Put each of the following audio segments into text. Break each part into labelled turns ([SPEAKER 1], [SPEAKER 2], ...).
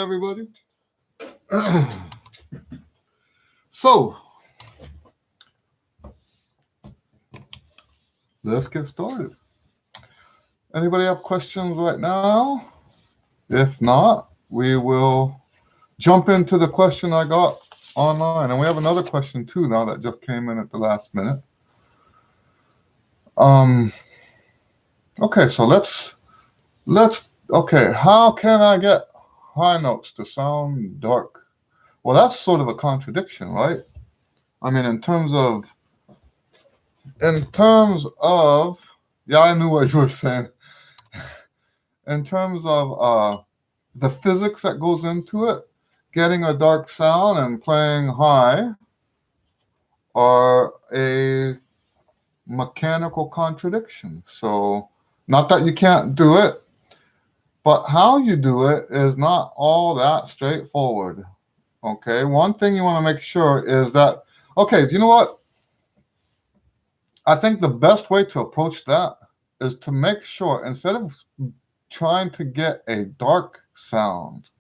[SPEAKER 1] everybody. So, let's get started. Anybody have questions right now? If not, we will jump into the question I got online. And we have another question too now that just came in at the last minute. Okay, so let's okay, how can I get high notes to sound dark? Well, that's sort of a contradiction, right? I mean, yeah, I knew what you were saying. In terms of the physics that goes into it, getting a dark sound and playing high are a mechanical contradiction. So, not that you can't do it, but how you do it is not all that straightforward. Okay, one thing you want to make sure is that, okay, you know what? I think the best way to approach that is to make sure, instead of trying to get a dark sound,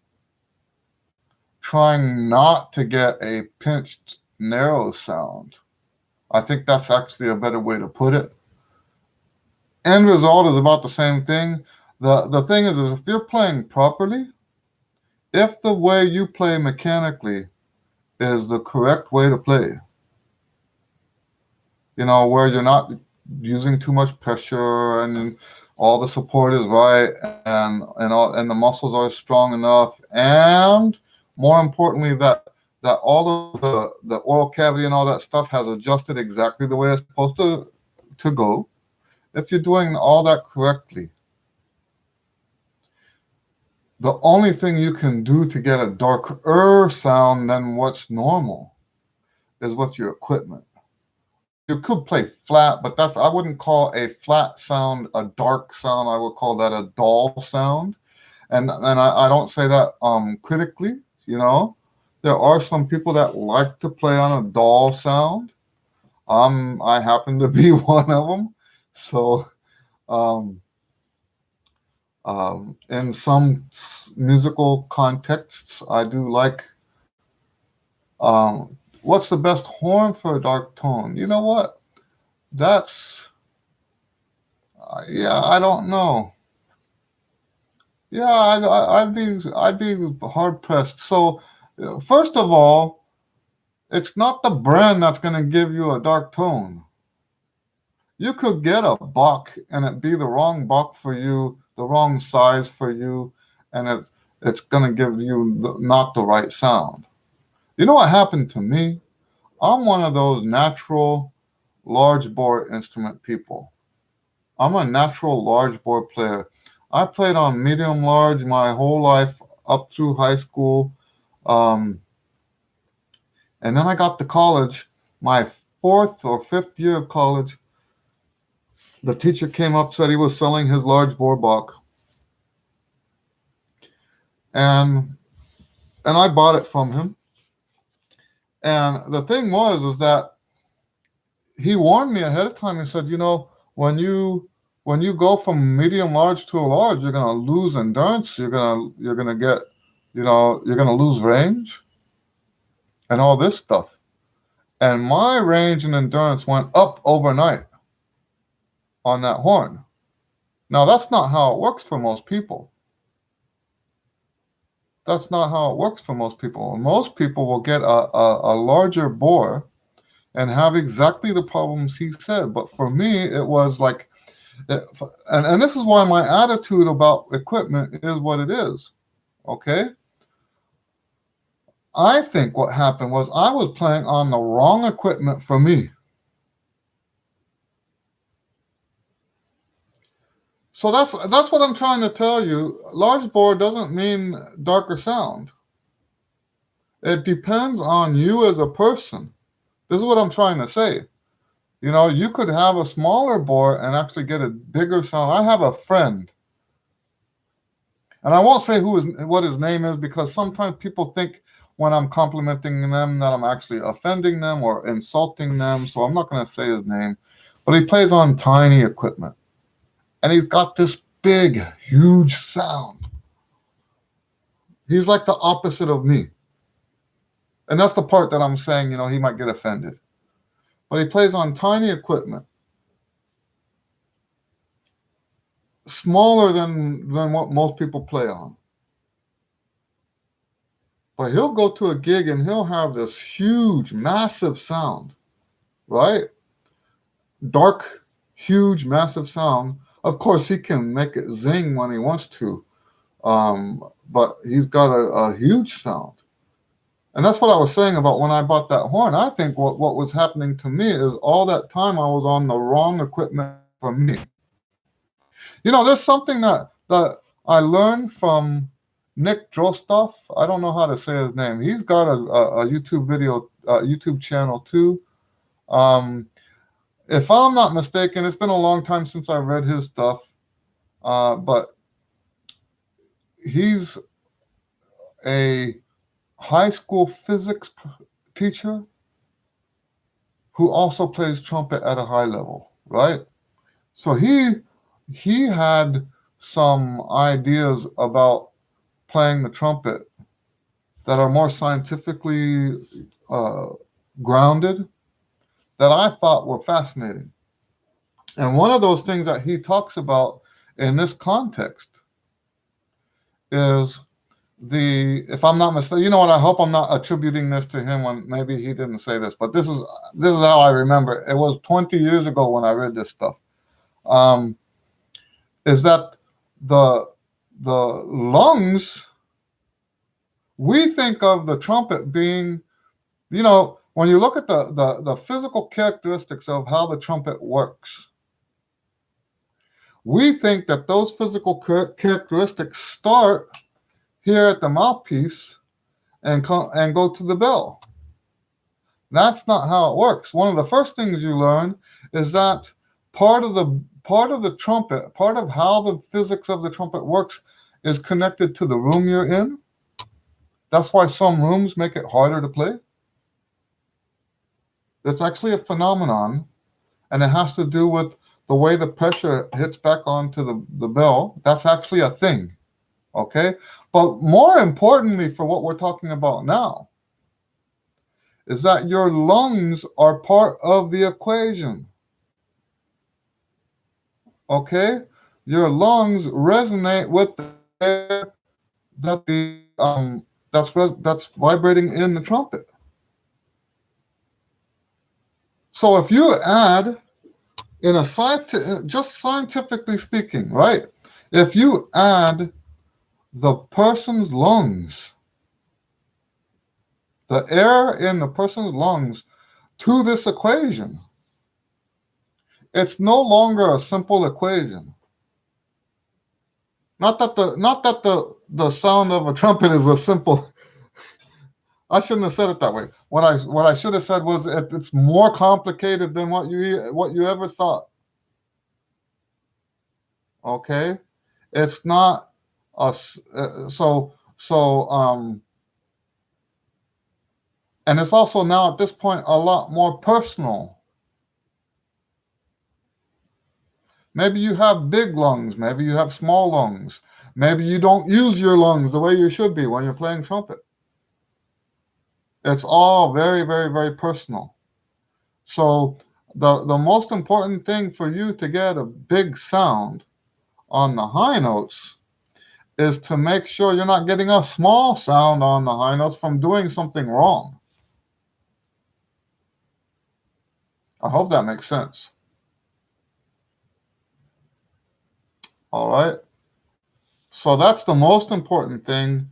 [SPEAKER 1] trying not to get a pinched, narrow sound. I think that's actually a better way to put it. End result is about the same thing. The thing is if you're playing properly, if the way you play mechanically is the correct way to play, where you're not using too much pressure and all the support is right and the muscles are strong enough, and more importantly that all of the oral cavity and all that stuff has adjusted exactly the way it's supposed to go. If you're doing all that correctly, the only thing you can do to get a darker sound than what's normal is with your equipment. You could play flat, but I wouldn't call a flat sound a dark sound. I would call that a dull sound. And I don't say that critically, There are some people that like to play on a dull sound. I happen to be one of them. So in some musical contexts, I do like what's the best horn for a dark tone? You know what? That's I don't know. Yeah, I'd be hard pressed. So, first of all, it's not the brand that's going to give you a dark tone. You could get a buck and it be the wrong buck for you, the wrong size for you, and it's going to give you not the right sound. You know what happened to me? I'm one of those natural large bore instrument people. I'm a natural large bore player. I played on medium large my whole life up through high school. And then I got to college. My fourth or fifth year of college, the teacher came up, said he was selling his large bore buck. And I bought it from him. And the thing was that he warned me ahead of time. He said, when you go from medium large to a large, you're gonna lose endurance. You're gonna get, you're gonna lose range, and all this stuff. And my range and endurance went up overnight on that horn. Now that's not how it works for most people. That's not how it works for most people. Most people will get a larger bore and have exactly the problems he said. But for me, it was like, and this is why my attitude about equipment is what it is. Okay? I think what happened was I was playing on the wrong equipment for me. So that's what I'm trying to tell you. Large bore doesn't mean darker sound. It depends on you as a person. This is what I'm trying to say. You could have a smaller bore and actually get a bigger sound. I have a friend, and I won't say what his name is, because sometimes people think when I'm complimenting them that I'm actually offending them or insulting them. So I'm not going to say his name, but he plays on tiny equipment. And he's got this big, huge sound. He's like the opposite of me. And that's the part that I'm saying, he might get offended. But he plays on tiny equipment, smaller than what most people play on. But he'll go to a gig and he'll have this huge, massive sound, right? Dark, huge, massive sound. Of course, he can make it zing when he wants to, but he's got a huge sound. And that's what I was saying about when I bought that horn. I think what was happening to me is all that time I was on the wrong equipment for me. There's something that I learned from Nick Drostoff. I don't know how to say his name. He's got a YouTube YouTube channel too. If I'm not mistaken, it's been a long time since I read his stuff, but he's a high school physics teacher who also plays trumpet at a high level, right? So he had some ideas about playing the trumpet that are more scientifically grounded that I thought were fascinating. And one of those things that he talks about in this context is if I'm not mistaken, you know what, I hope I'm not attributing this to him when maybe he didn't say this, but this is how I remember it. It was 20 years ago when I read this stuff. Is that the lungs, we think of the trumpet being, when you look at the physical characteristics of how the trumpet works, we think that those physical characteristics start here at the mouthpiece and go to the bell. That's not how it works. One of the first things you learn is that part of the trumpet, part of how the physics of the trumpet works, is connected to the room you're in. That's why some rooms make it harder to play. It's actually a phenomenon, and it has to do with the way the pressure hits back onto the bell. That's actually a thing, okay? But more importantly for what we're talking about now is that your lungs are part of the equation, okay? Your lungs resonate with the air that's vibrating in the trumpet. So if you add, just scientifically speaking, right? If you add the person's lungs, the air in the person's lungs, to this equation, it's no longer a simple equation. Not that the sound of a trumpet is a simple. I shouldn't have said it that way. What I should have said was it's more complicated than what you ever thought. Okay, it's not and it's also now at this point a lot more personal. Maybe you have big lungs, maybe you have small lungs, maybe you don't use your lungs the way you should be when you're playing trumpet. It's all very, very, very personal. So the most important thing for you to get a big sound on the high notes is to make sure you're not getting a small sound on the high notes from doing something wrong. I hope that makes sense. All right. So that's the most important thing.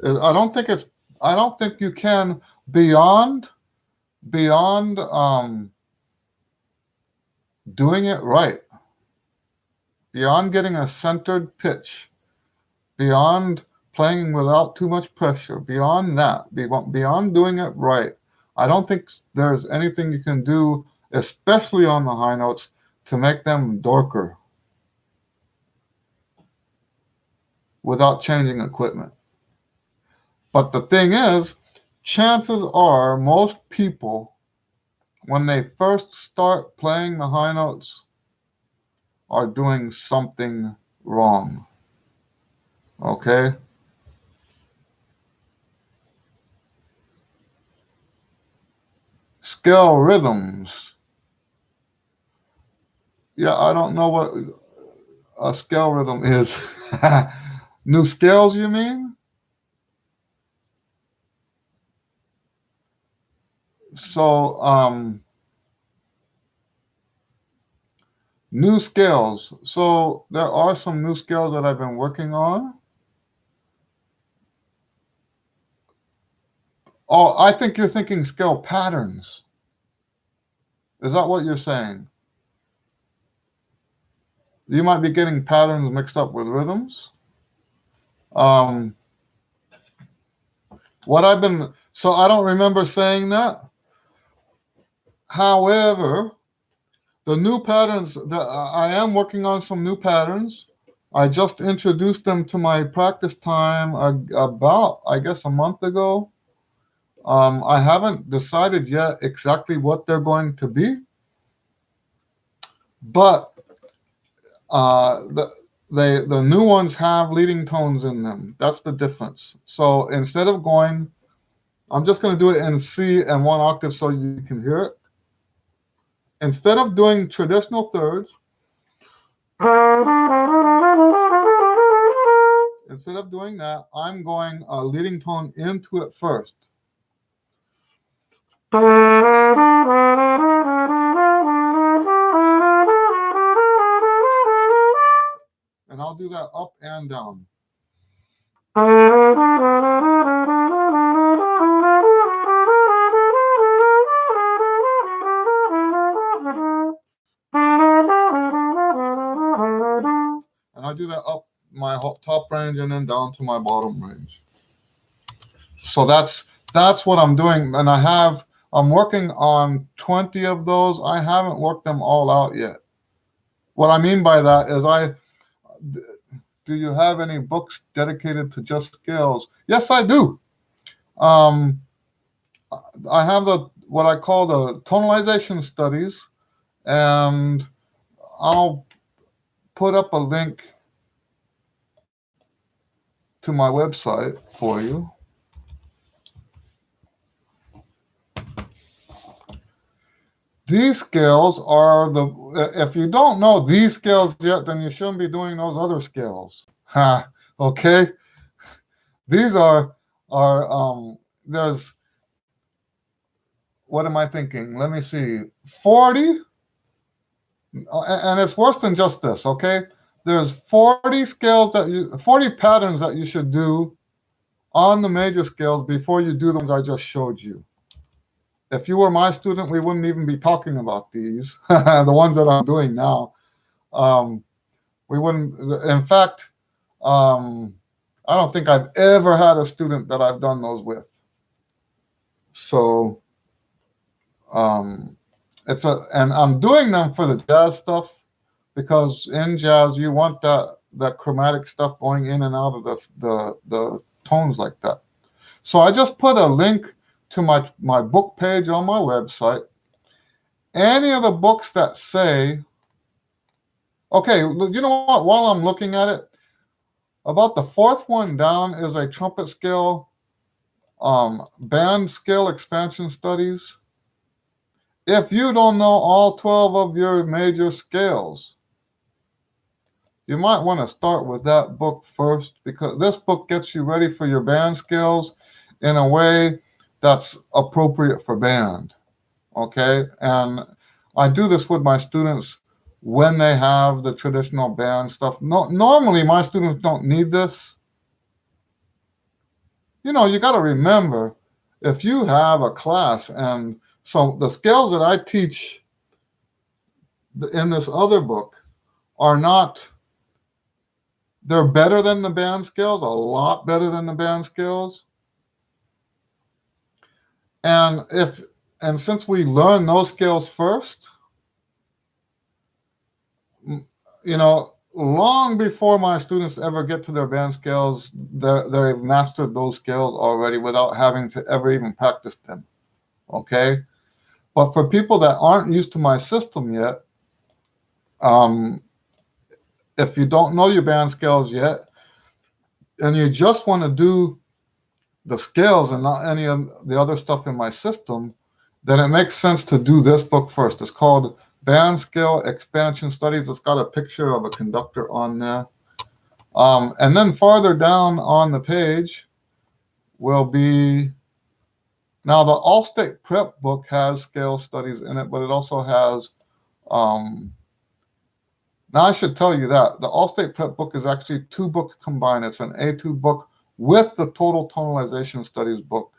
[SPEAKER 1] I don't think you can beyond doing it right, beyond getting a centered pitch, beyond playing without too much pressure, beyond doing it right. I don't think there's anything you can do, especially on the high notes, to make them darker without changing equipment. But the thing is, chances are most people, when they first start playing the high notes, are doing something wrong. Okay? scale rhythms. Yeah, I don't know what a scale rhythm is. New scales, you mean? So, new scales. So there are some new scales that I've been working on. Oh, I think you're thinking scale patterns. Is that what you're saying? You might be getting patterns mixed up with rhythms. Um, so I don't remember saying that. However, the new patterns that I am working on some new patterns. I just introduced them to my practice time about, I guess, a month ago. I haven't decided yet exactly what they're going to be, but the new ones have leading tones in them. That's the difference. So instead of going, I'm just going to do it in C and one octave so you can hear it. Instead of doing traditional thirds, instead of doing that, I'm going a leading tone into it first. And I'll do that up and down. And I do that up my top range and then down to my bottom range. So that's what I'm doing. And I'm working on 20 of those. I haven't worked them all out yet. What I mean by that is do you have any books dedicated to just scales? Yes, I do. I have what I call the tonalization studies, and I'll put up a link to my website for you. These scales are if you don't know these scales yet, then you shouldn't be doing those other scales. Okay? These are there's, what am I thinking? Let me see, 40, and it's worse than just this, okay? There's 40 patterns that you should do on the major scales before you do the ones I just showed you. If you were my student, we wouldn't even be talking about these, the ones that I'm doing now. We wouldn't, in fact, I don't think I've ever had a student that I've done those with. So, and I'm doing them for the jazz stuff, because in jazz you want that chromatic stuff going in and out of the tones like that. So I just put a link to my book page on my website. Any of the books that say, okay, you know what, while I'm looking at it, about the fourth one down is a trumpet scale, band scale expansion studies. If you don't know all 12 of your major scales, you might want to start with that book first, because this book gets you ready for your band scales in a way that's appropriate for band. Okay? And I do this with my students when they have the traditional band stuff. No, normally, my students don't need this. You got to remember, if you have a class, and so the scales that I teach in this other book are not, they're better than the band scales, a lot better than the band scales. And since we learn those scales first, long before my students ever get to their band scales, they've mastered those scales already without having to ever even practice them. Okay? But for people that aren't used to my system yet, if you don't know your band scales yet, and you just want to do the scales and not any of the other stuff in my system, then it makes sense to do this book first. It's called Band Scale Expansion Studies. It's got a picture of a conductor on there. And then farther down on the page will be, now the All-State Prep book has scale studies in it, but it also has, now I should tell you that the All-State Prep book is actually 2 books combined. It's an A2 book with the Total Tonalization Studies book.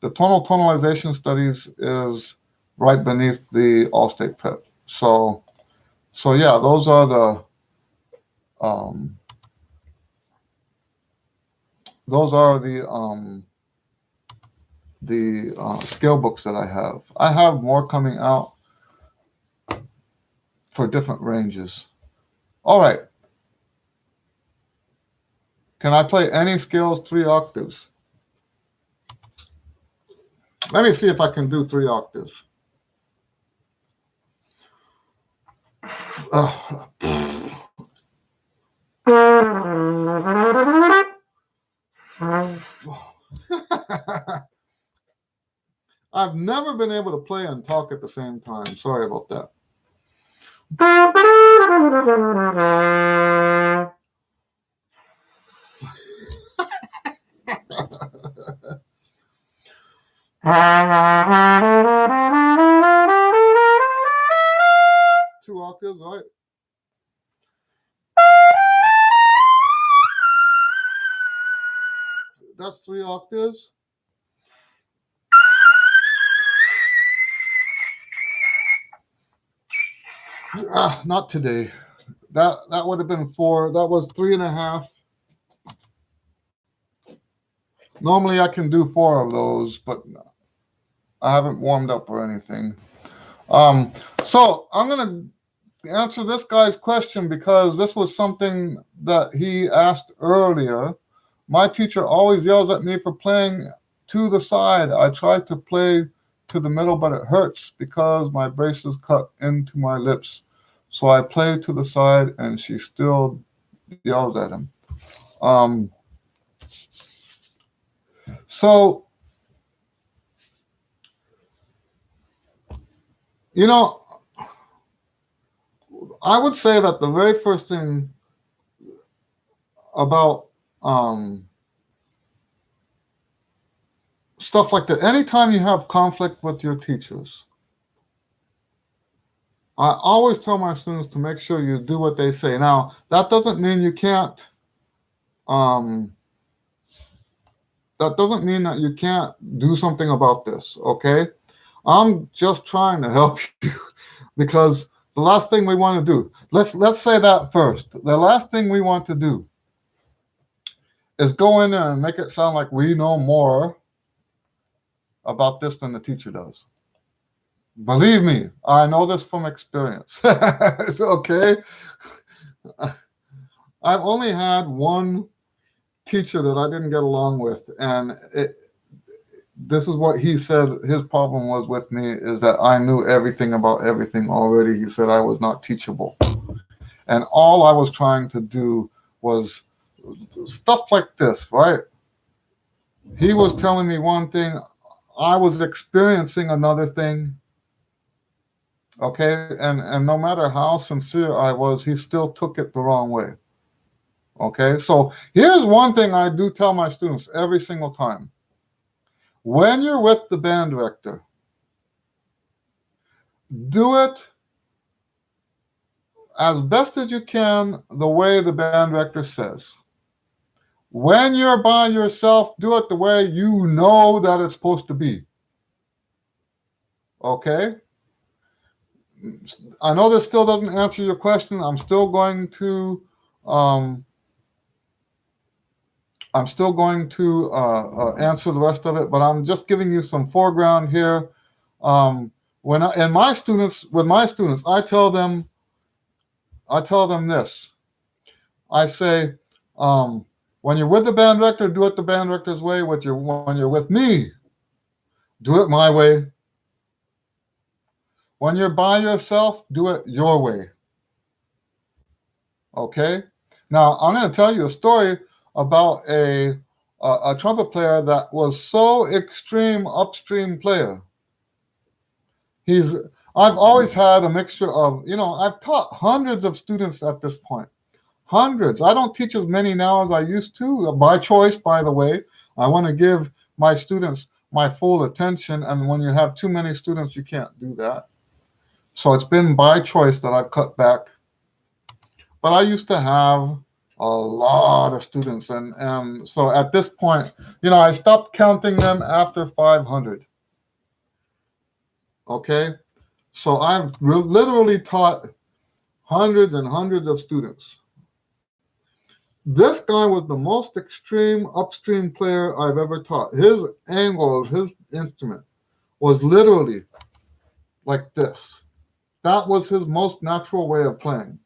[SPEAKER 1] The Total Tonalization Studies is right beneath the All-State Prep. So yeah, those are the scale books that I have. I have more coming out for different ranges. All right. Can I play any scales 3 octaves? Let me see if I can do 3 octaves. I've never been able to play and talk at the same time. Sorry about that. Two octaves, right? That's 3 octaves. Not today. That would have been 4. That was 3.5. Normally I can do 4 of those, but I haven't warmed up or anything. So I'm gonna answer this guy's question because this was something that he asked earlier. My teacher always yells at me for playing to the side. I try to play to the middle, but it hurts because my brace is cut into my lips. So I play to the side, and she still yells at him. So, you know, I would say that the very first thing about stuff like that, anytime you have conflict with your teachers, I always tell my students to make sure you do what they say. Now, that doesn't mean you can't, that doesn't mean that you can't do something about this, okay? I'm just trying to help you because the last thing we want to do, let's say that first. The last thing we want to do is go in there and make it sound like we know more about this than the teacher does. Believe me, I know this from experience. Okay? I've only had one teacher that I didn't get along with, and this is what he said his problem was with me, is that I knew everything about everything already. He said I was not teachable. And all I was trying to do was stuff like this, right? He was telling me one thing, I was experiencing another thing. Okay, and no matter how sincere I was, he still took it the wrong way. Okay, so here's one thing I do tell my students every single time. When you're with the band director, do it as best as you can the way the band director says. When you're by yourself, do it the way you know that it's supposed to be. Okay? I know this still doesn't answer your question. I'm still going to answer the rest of it, but I'm just giving you some foreground here. With my students, I tell them this. I say, when you're with the band director, do it the band director's way. When you're with me, do it my way. When you're by yourself, do it your way. Okay? Now, I'm going to tell you a story about a trumpet player that was so extreme upstream player. He's I've always had a mixture of, I've taught hundreds of students at this point. Hundreds. I don't teach as many now as I used to, by choice, by the way. I want to give my students my full attention, and when you have too many students, you can't do that. So it's been by choice that I've cut back. But I used to have a lot of students, and so at this point, I stopped counting them after 500. Okay, so I've literally taught hundreds and hundreds of students. This guy was the most extreme upstream player I've ever taught. His angle of his instrument was literally like this. That was his most natural way of playing.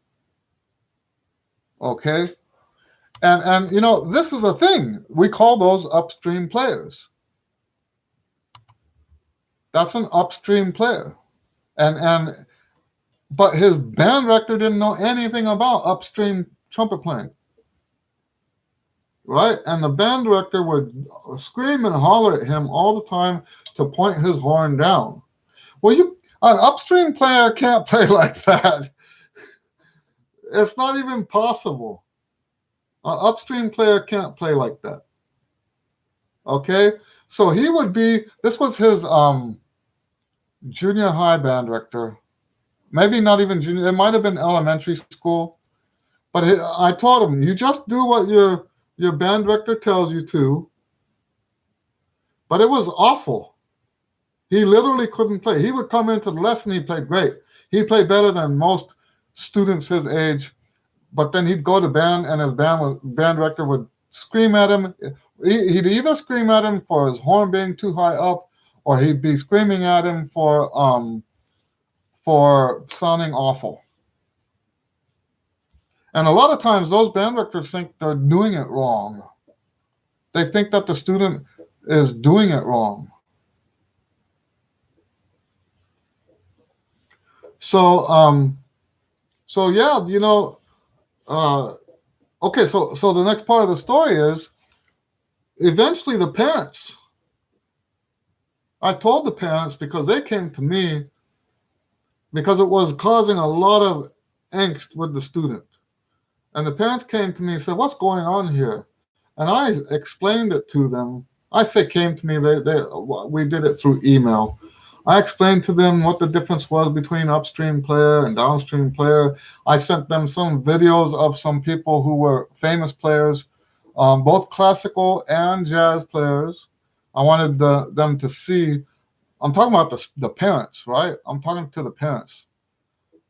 [SPEAKER 1] Okay? And this is a thing. We call those upstream players. That's an upstream player. But his band director didn't know anything about upstream trumpet playing. Right? And the band director would scream and holler at him all the time to point his horn down. Well, an upstream player can't play like that. It's not even possible. An upstream player can't play like that. Okay? So this was his junior high band director. Maybe not even junior, it might have been elementary school. But I taught him, you just do what your band director tells you to. But it was awful. He literally couldn't play. He would come into the lesson, he played great. He played better than most students his age. But then he'd go to band, and his band director would scream at him. He'd either scream at him for his horn being too high up, or he'd be screaming at him for sounding awful. And a lot of times those band directors think they're doing it wrong. They think that the student is doing it wrong. So yeah, okay, so the next part of the story is eventually the parents. I told the parents, because they came to me because it was causing a lot of angst with the student. And the parents came to me and said, what's going on here? And I explained it to them. I say came to me, we did it through email. I explained to them what the difference was between upstream player and downstream player. I sent them some videos of some people who were famous players, both classical and jazz players. I wanted them to see. I'm talking about the parents, right? I'm talking to the parents.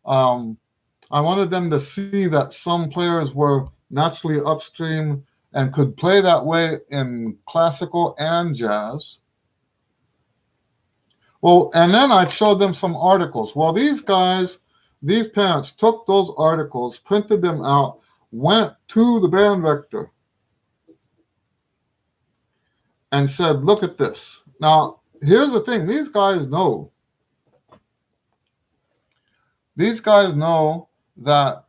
[SPEAKER 1] I wanted them to see that some players were naturally upstream and could play that way in classical and jazz. Well, and then I showed them some articles. Well, these parents took those articles, printed them out, went to the band director and said, look at this. Now, here's the thing. These guys know that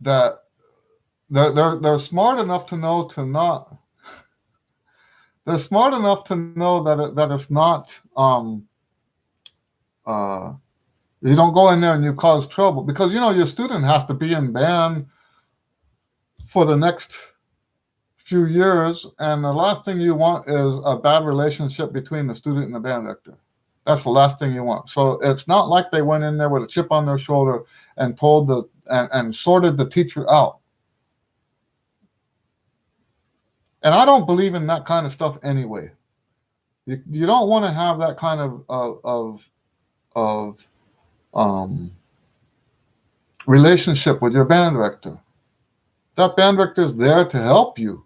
[SPEAKER 1] they're smart enough to know to not. They're smart enough to know that it's not. You don't go in there and you cause trouble, because your student has to be in band for the next few years, and the last thing you want is a bad relationship between the student and the band director. That's the last thing you want. So it's not like they went in there with a chip on their shoulder and told and sorted the teacher out. And I don't believe in that kind of stuff anyway. You don't want to have that kind of relationship with your band director. That band director is there to help you.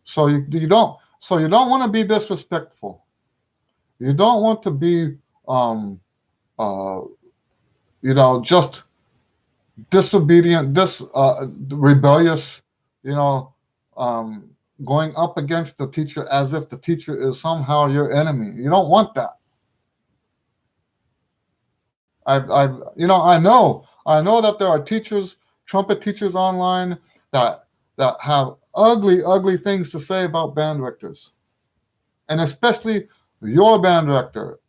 [SPEAKER 1] So you don't want to be disrespectful. You don't want to be just disobedient, rebellious, going up against the teacher as if the teacher is somehow your enemy. You don't want that. I know that there are trumpet teachers online that have ugly things to say about band directors, and especially your band director,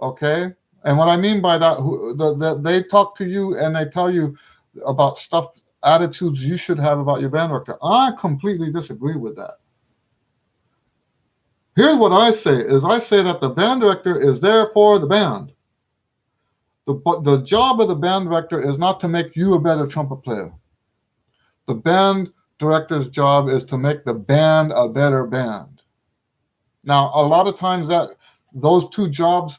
[SPEAKER 1] okay? And what I mean by that, they talk to you and they tell you about stuff, attitudes you should have about your band director. I completely disagree with that. Here's what I say that the band director is there for the band. The job of the band director is not to make you a better trumpet player. The band director's job is to make the band a better band. Now, a lot of times that those two jobs,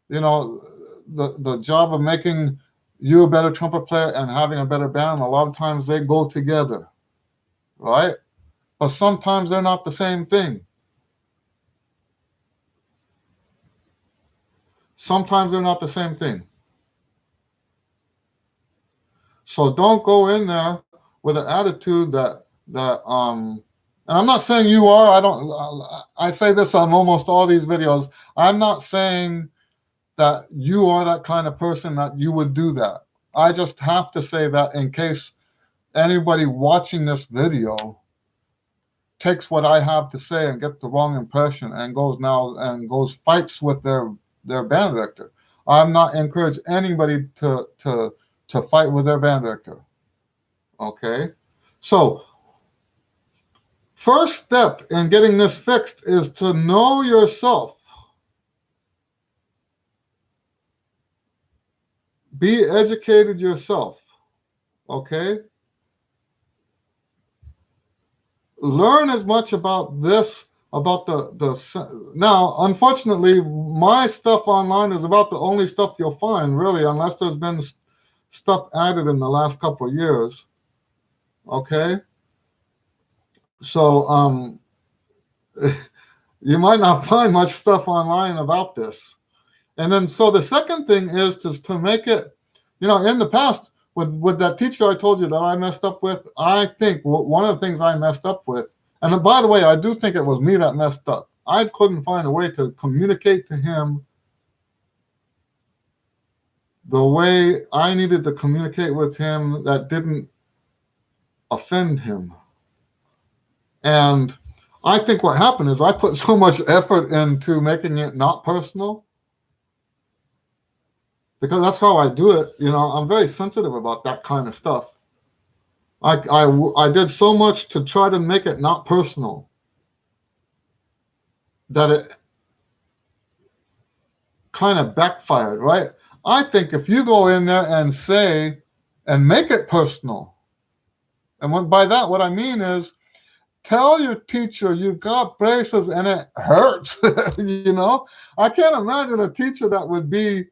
[SPEAKER 1] the job of making you a better trumpet player and having a better band, a lot of times they go together, right? But sometimes they're not the same thing. Sometimes they're not the same thing. So don't go in there with an attitude that and I'm not saying you are. I say this on almost all these videos. I'm not saying that you are that kind of person that you would do that. I just have to say that in case anybody watching this video takes what I have to say and gets the wrong impression and goes fights with their band director. I'm not encouraging anybody to fight with their band director. Okay? So, first step in getting this fixed is to know yourself. Be educated yourself. Okay? Learn as much about this, about the now, unfortunately, my stuff online is about the only stuff you'll find, really, unless there's been stuff added in the last couple of years. Okay? So, you might not find much stuff online about this. And then, so the second thing is to make it, in the past, with that teacher I told you that I messed up with, I think one of the things I messed up with, and by the way, I do think it was me that messed up. I couldn't find a way to communicate to him the way I needed to communicate with him that didn't offend him. And I think what happened is I put so much effort into making it not personal, because that's how I do it. I'm very sensitive about that kind of stuff. I did so much to try to make it not personal that it kind of backfired, right? I think if you go in there and say and make it personal, and by that what I mean is tell your teacher you got braces and it hurts. I can't imagine a teacher that would be,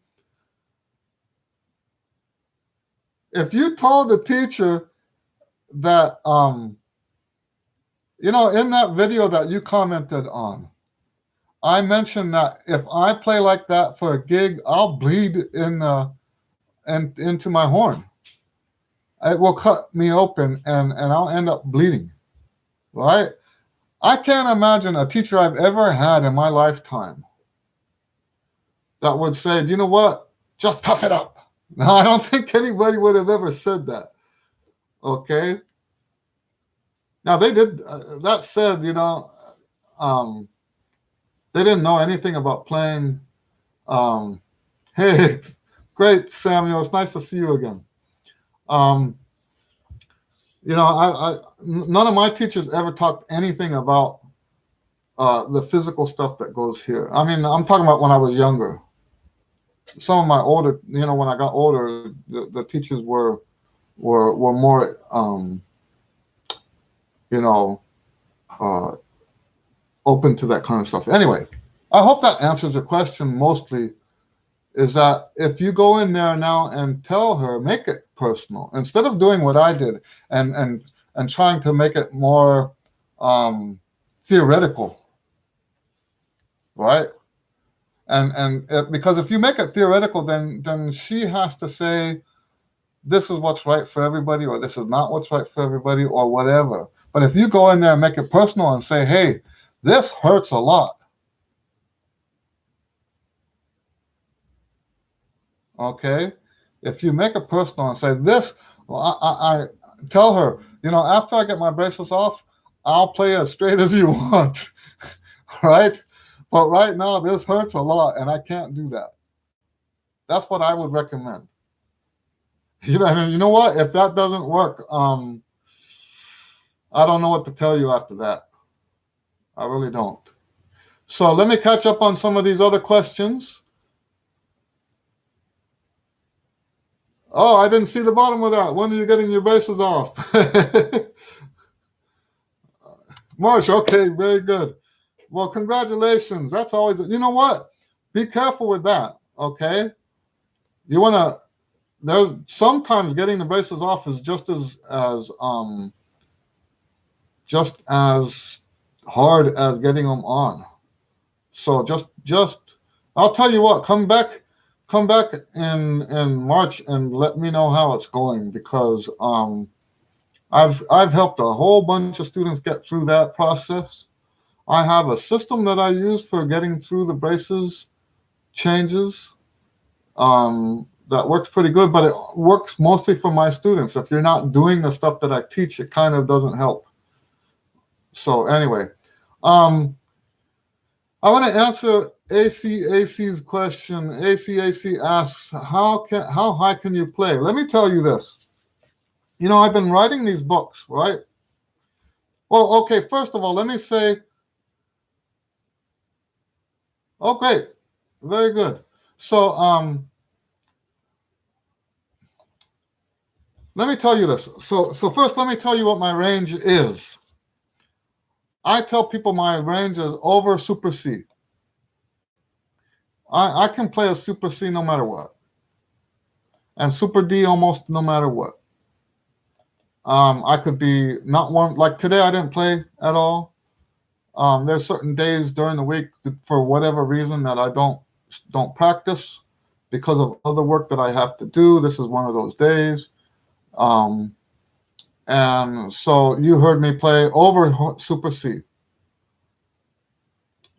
[SPEAKER 1] if you told the teacher that in that video that you commented on, I mentioned that if I play like that for a gig, I'll bleed into my horn. It will cut me open and I'll end up bleeding, right? I can't imagine a teacher I've ever had in my lifetime that would say, you know what, just tough it up. No, I don't think anybody would have ever said that. Okay? Now, they did, that said, they didn't know anything about playing. Hey, great, Samuel. It's nice to see you again. None of my teachers ever talked anything about the physical stuff that goes here. I mean, I'm talking about when I was younger. Some of my older, when I got older, the teachers were more, open to that kind of stuff. Anyway, I hope that answers your question mostly, is that if you go in there now and tell her, make it personal, instead of doing what I did and trying to make it more theoretical, right? Because if you make it theoretical, then she has to say, this is what's right for everybody, or this is not what's right for everybody, or whatever. But if you go in there and make it personal and say, hey, this hurts a lot. Okay? If you make it personal and say this, well, I tell her, after I get my braces off, I'll play as straight as you want. Right? But right now, this hurts a lot, and I can't do that. That's what I would recommend. And you know what? If that doesn't work, I don't know what to tell you after that. I really don't. So let me catch up on some of these other questions. Oh, I didn't see the bottom of that. When are you getting your braces off? March. Okay, very good. Well, congratulations. That's always, you know what? Be careful with that. Okay. You want to, there sometimes getting the braces off is just as hard as getting them on. So just I'll tell you what, come back in March and let me know how it's going, because I've helped a whole bunch of students get through that process. I have a system that I use for getting through the braces changes that works pretty good, but it works mostly for my students. If you're not doing the stuff that I teach, it kind of doesn't help. So anyway, um, I want to answer ACAC's question. ACAC asks, how high can you play? Let me tell you this. I've been writing these books, right? Well, okay, first of all, let me say, oh, great. Very good. So, let me tell you this. So first, let me tell you what my range is. I tell people my range is over Super C. I can play a Super C no matter what, and Super D almost no matter what. I could be not one, like today I didn't play at all. There's certain days during the week for whatever reason that I don't practice because of other work that I have to do. This is one of those days. And so you heard me play over Super C.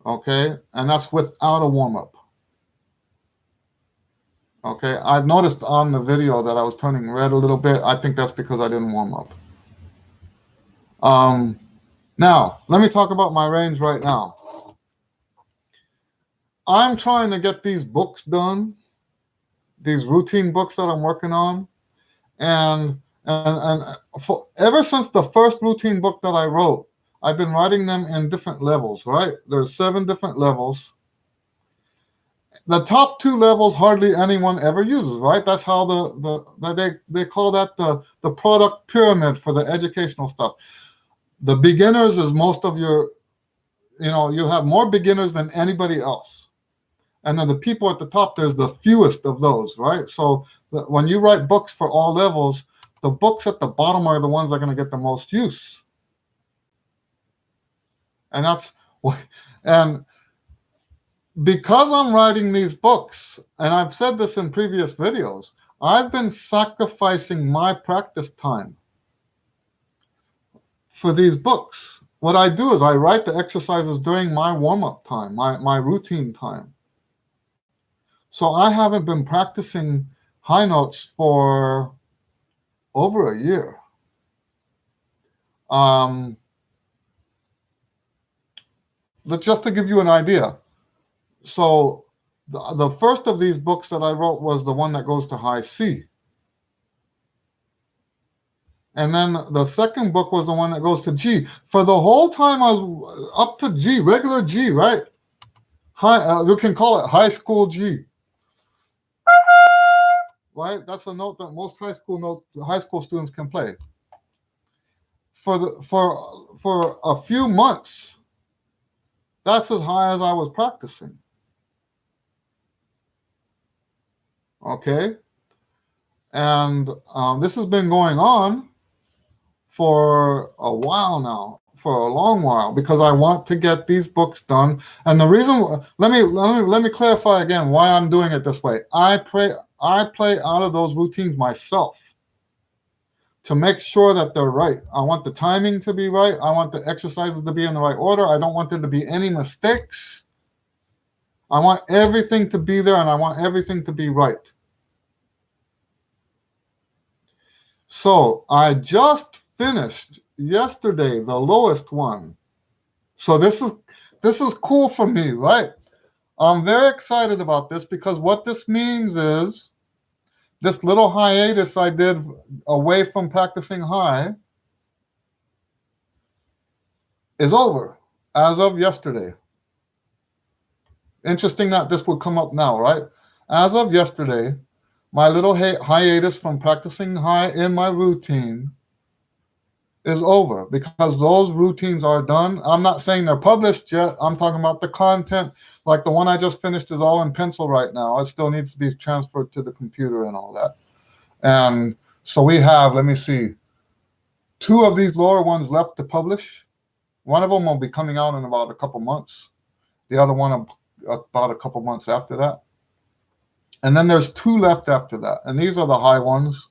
[SPEAKER 1] Okay, and that's without a warm-up. Okay, I noticed on the video that I was turning red a little bit. I think that's because I didn't warm up. Now, let me talk about my range right now. I'm trying to get these books done, these routine books that I'm working on, and ever since the first routine book that I wrote, I've been writing them in different levels. Right? There's 7 different levels. The top 2 levels hardly anyone ever uses, right? That's how they call that the product pyramid for the educational stuff. The beginners is most of your, you have more beginners than anybody else. And then the people at the top, there's the fewest of those, right? So when you write books for all levels, the books at the bottom are the ones that are going to get the most use. And because I'm writing these books, and I've said this in previous videos, I've been sacrificing my practice time for these books. What I do is I write the exercises during my warm-up time, my routine time. So I haven't been practicing high notes for over a year. Just to give you an idea. So the first of these books that I wrote was the one that goes to high C. And then the second book was the one that goes to G. For the whole time I was up to G, regular G, right? You can call it high school G. Right? That's a note that most high school students can play. For a few months, that's as high as I was practicing. Okay? And this has been going on for a while now, for a long while, because I want to get these books done. And the reason, let me clarify again why I'm doing it this way. I play out of those routines myself to make sure that they're right. I want the timing to be right. I want the exercises to be in the right order. I don't want there to be any mistakes. I want everything to be there, and I want everything to be right. So I just finished yesterday the lowest one. So this this is cool for me, right? I'm very excited about this because what this means is this little hiatus I did away from practicing high is over as of yesterday. Interesting that this would come up now, right? As of yesterday, my little hiatus from practicing high in my routine is over because those routines are done. I'm not saying they're published yet. I'm talking about the content. Like the one I just finished is all in pencil right now. It still needs to be transferred to the computer and all that. And so we have, let me see, 2 of these lower ones left to publish. One of them will be coming out in about a couple months. The other one about a couple months after that. And then there's 2 left after that. And these are the high ones.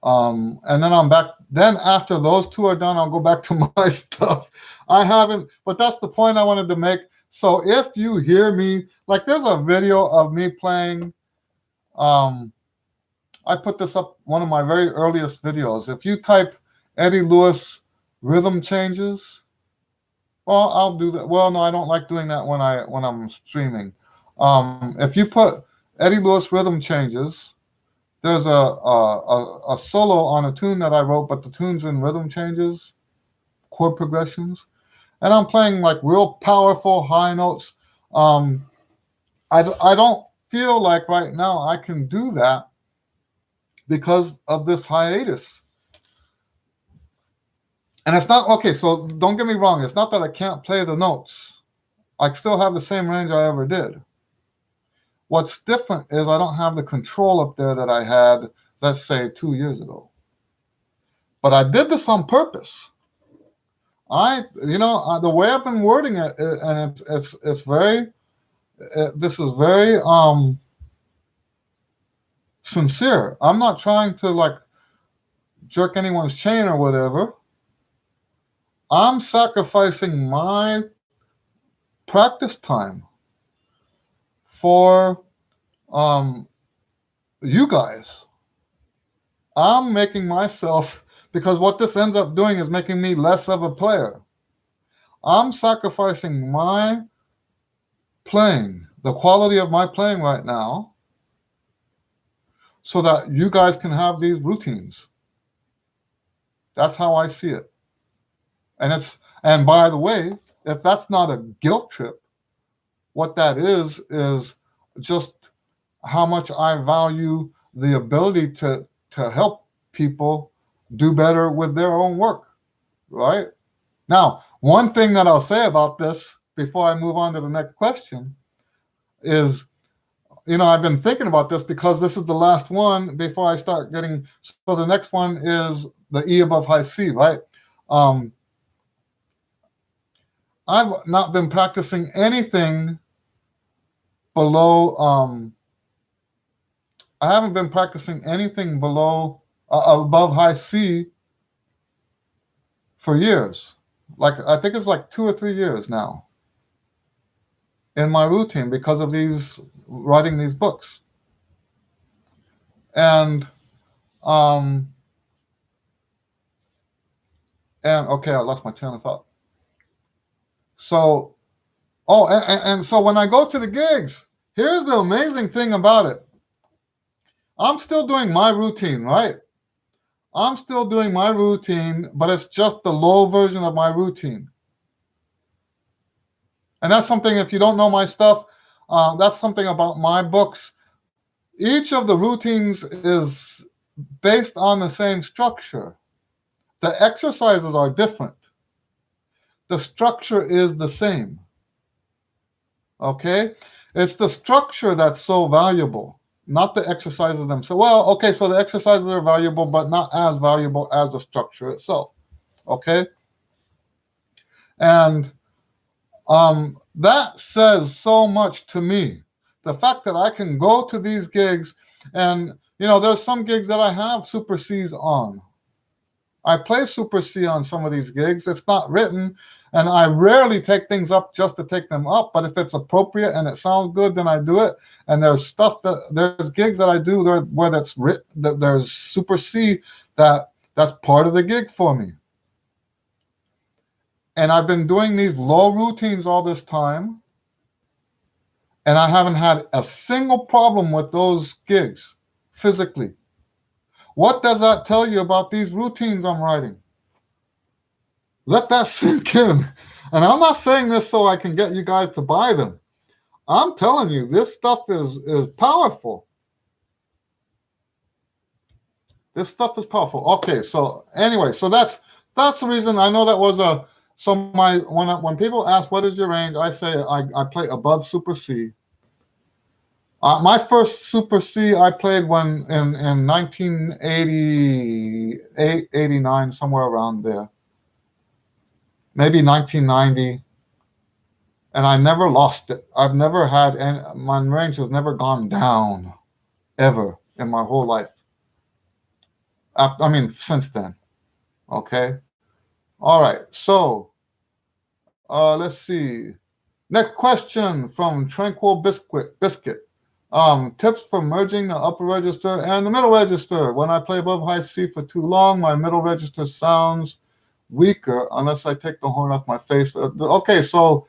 [SPEAKER 1] And then I'm back. Then after those 2 are done, I'll go back to my stuff. I haven't, but that's the point I wanted to make. So if you hear me, like there's a video of me playing. I put this up, one of my very earliest videos. If you type Eddie Lewis rhythm changes, well, I'll do that. Well, no, I don't like doing that when I'm streaming. If you put Eddie Lewis rhythm changes, there's a solo on a tune that I wrote, but the tune's in rhythm changes, chord progressions, and I'm playing like real powerful high notes. I don't feel like right now I can do that because of this hiatus. And it's not, okay, so don't get me wrong. It's not that I can't play the notes. I still have the same range I ever did. What's different is I don't have the control up there that I had, let's say, 2 years ago. But I did this on purpose. The way I've been wording it, and it's very, this is very sincere. I'm not trying to like jerk anyone's chain or whatever. I'm sacrificing my practice time for you guys. I'm making myself, because what this ends up doing is making me less of a player. I'm sacrificing my playing, the quality of my playing right now, so that you guys can have these routines. That's how I see it. And by the way, if that's not a guilt trip, what that is just how much I value the ability to help people do better with their own work, right? Now, one thing that I'll say about this before I move on to the next question is, I've been thinking about this because this is the last one before I start getting, so the next one is the E above high C, right? I've not been practicing anything below, I haven't been practicing anything below, above high C for years. Like, I think it's like 2 or 3 years now in my routine because of writing these books. And okay, I lost my train of thought. So, and so when I go to the gigs, here's the amazing thing about it. I'm still doing my routine, right? I'm still doing my routine, but it's just the low version of my routine. And that's something, if you don't know my stuff, that's something about my books. Each of the routines is based on the same structure. The exercises are different. The structure is the same. Okay? It's the structure that's so valuable, not the exercises themselves. Well, okay, so the exercises are valuable, but not as valuable as the structure itself. Okay? And that says so much to me. The fact that I can go to these gigs, and there's some gigs that I have Super C's on. I play Super C on some of these gigs. It's not written, and I rarely take things up just to take them up. But if it's appropriate and it sounds good, then I do it. And there's gigs that I do where that's written, that there's Super C that's part of the gig for me. And I've been doing these low routines all this time, and I haven't had a single problem with those gigs physically. What does that tell you about these routines I'm writing? Let that sink in. And I'm not saying this so I can get you guys to buy them. I'm telling you, this stuff is powerful. This stuff is powerful. Okay, so anyway, so that's the reason. I know that was a so my when people ask what is your range, I say I play above super C. My first super C I played when in 1988, 89, somewhere around there, maybe 1990, and I never lost it. I've never had any. My range has never gone down ever in my whole life. I mean, since then. Okay. All right. So let's see. Next question from Tranquil Biscuit. Tips for merging the upper register and the middle register. When I play above high C for too long, my middle register sounds weaker unless I take the horn off my face. Okay, so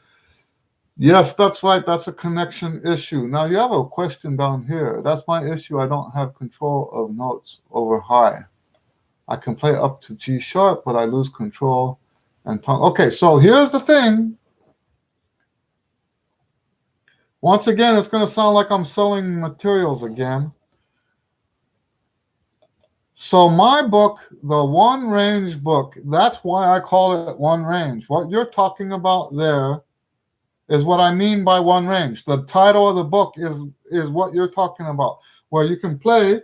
[SPEAKER 1] yes, that's right. That's a connection issue. Now you have a question down here. That's my issue. I don't have control of notes over high. I can play up to G sharp, but I lose control and tongue. Okay, so here's the thing. Once again, it's going to sound like I'm selling materials again. So my book, the One Range book, that's why I call it One Range. What you're talking about there is what I mean by One Range. The title of the book is what you're talking about, where you can play.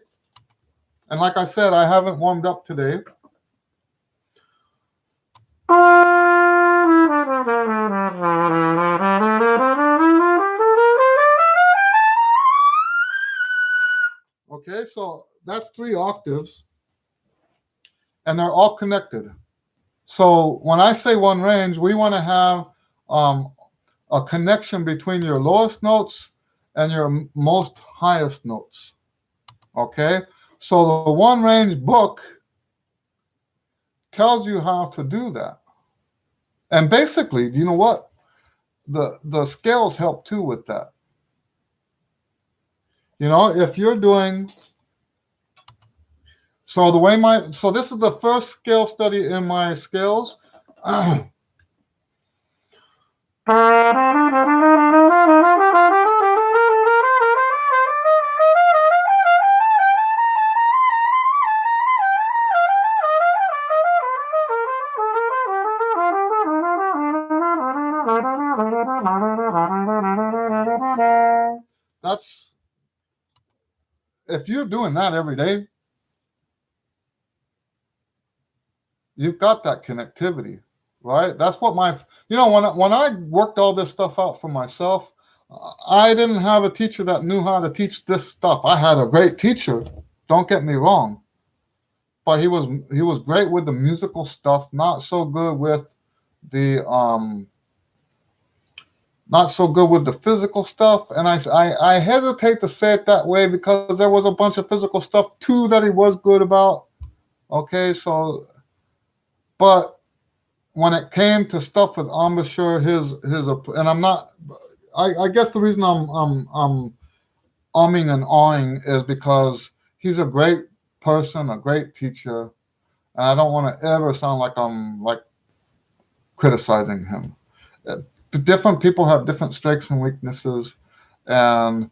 [SPEAKER 1] And like I said, I haven't warmed up today. Okay, so that's 3 octaves, and they're all connected. So when I say one range, we want to have a connection between your lowest notes and your most highest notes. Okay, so the One Range book tells you how to do that. And basically, you know what? The scales help too with that. You know, if you're doing so this is the first scale study in my scales. That's if you're doing that every day, you've got that connectivity, right? That's what when I worked all this stuff out for myself, I didn't have a teacher that knew how to teach this stuff. I had a great teacher, don't get me wrong, but he was great with the musical stuff, not so good with the physical stuff. And I hesitate to say it that way because there was a bunch of physical stuff too that he was good about. Okay, so but when it came to stuff with embouchure, and I'm not. I guess the reason I'm umming and awing is because he's a great person, a great teacher, and I don't want to ever sound like I'm like criticizing him. Different people have different strengths and weaknesses, and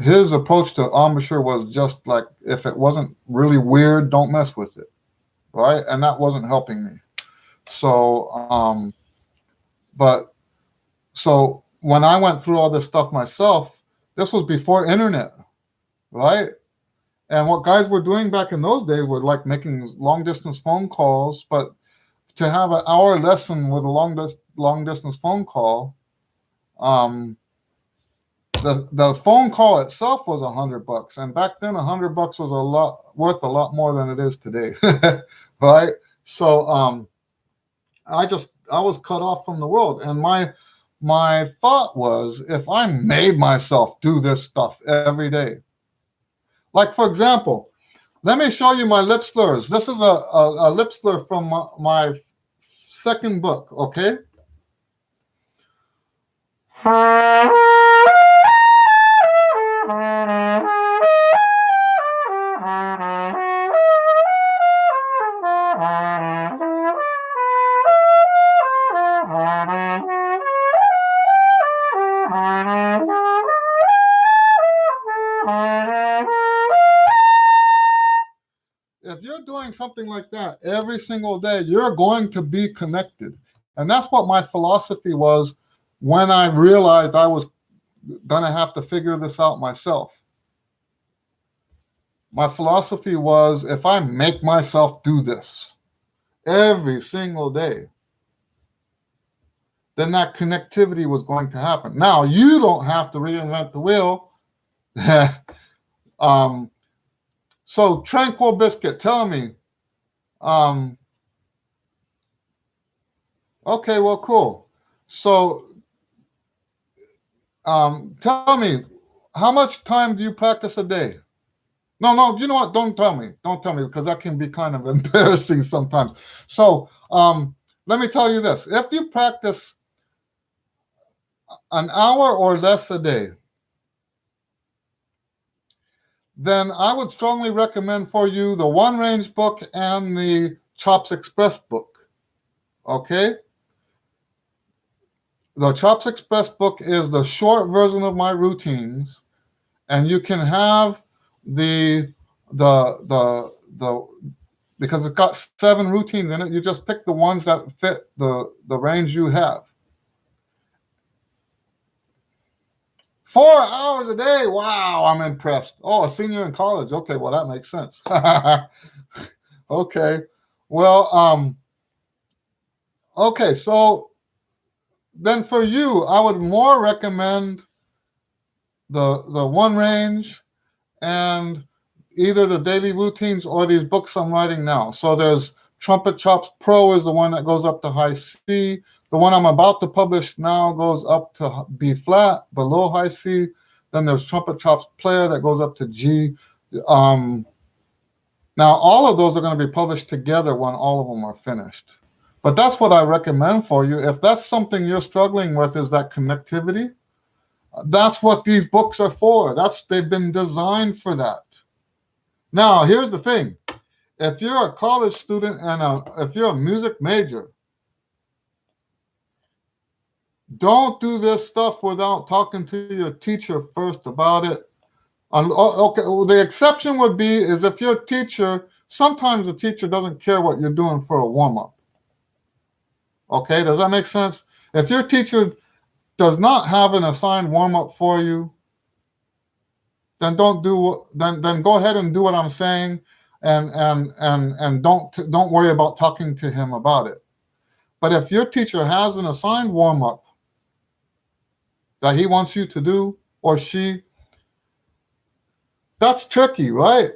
[SPEAKER 1] his approach to embouchure was just like, if it wasn't really weird, don't mess with it, right? And that wasn't helping me. So, so when I went through all this stuff myself, this was before internet, right? And what guys were doing back in those days were like making long distance phone calls, but to have an hour lesson with a long distance phone call, the phone call itself was $100, and back then $100 was worth a lot more than it is today, right? So I was cut off from the world, and my thought was, if I made myself do this stuff every day, like for example, let me show you my lip slurs. This is a lip slur from my second book, okay? If you're doing something like that every single day, you're going to be connected. And that's what my philosophy was when I realized I was going to have to figure this out myself. My philosophy was, if I make myself do this every single day, then that connectivity was going to happen. Now, you don't have to reinvent the wheel. So, Tranquil Biscuit, tell me. Okay, well, cool. So, tell me, how much time do you practice a day? No, you know what? Don't tell me. Don't tell me, because that can be kind of embarrassing sometimes. So, let me tell you this. If you practice an hour or less a day, then I would strongly recommend for you the One Range book and the Chops Express book. Okay? The Chops Express book is the short version of my routines, and you can have the because it's got 7 routines in it. You just pick the ones that fit the range you have. 4 hours a day. Wow, I'm impressed. Oh, a senior in college. Okay, well, that makes sense. Okay. Well, okay, so then for you, I would more recommend the One Range and either the daily routines or these books I'm writing now. So there's Trumpet Chops Pro is the one that goes up to high C. The one I'm about to publish now goes up to B flat, below high C. Then there's Trumpet Chops Player that goes up to G. Now, all of those are going to be published together when all of them are finished. But that's what I recommend for you. If that's something you're struggling with, is that connectivity, that's what these books are for. They've been designed for that. Now, here's the thing. If you're a college student and if you're a music major, don't do this stuff without talking to your teacher first about it. Okay, well, the exception would be is if your teacher, sometimes the teacher doesn't care what you're doing for a warm-up. Okay, does that make sense? If your teacher does not have an assigned warm-up for you, then then go ahead and do what I'm saying, and don't worry about talking to him about it. But if your teacher has an assigned warm-up that he wants you to do, or she, that's tricky, right?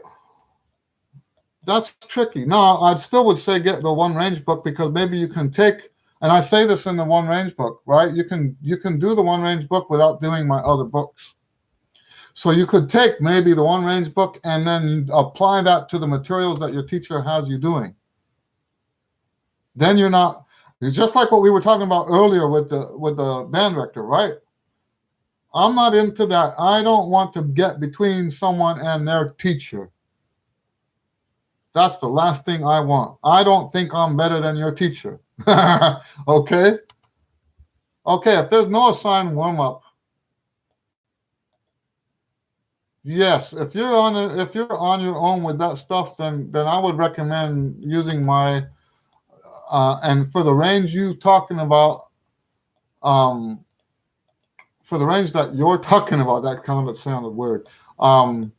[SPEAKER 1] That's tricky. No, I still would say get the One Range book, because maybe you can take, and I say this in the One Range book, right? You can do the One Range book without doing my other books. So you could take maybe the One Range book and then apply that to the materials that your teacher has you doing. Then you're not, just like what we were talking about earlier with the band director, right? I'm not into that. I don't want to get between someone and their teacher. That's the last thing I want. I don't think I'm better than your teacher. Okay? Okay, if there's no assigned warm-up, yes, if you're on your own with that stuff, then I would recommend using my and for the range you talking about, for the range that you're talking about, that kind of sounded weird. I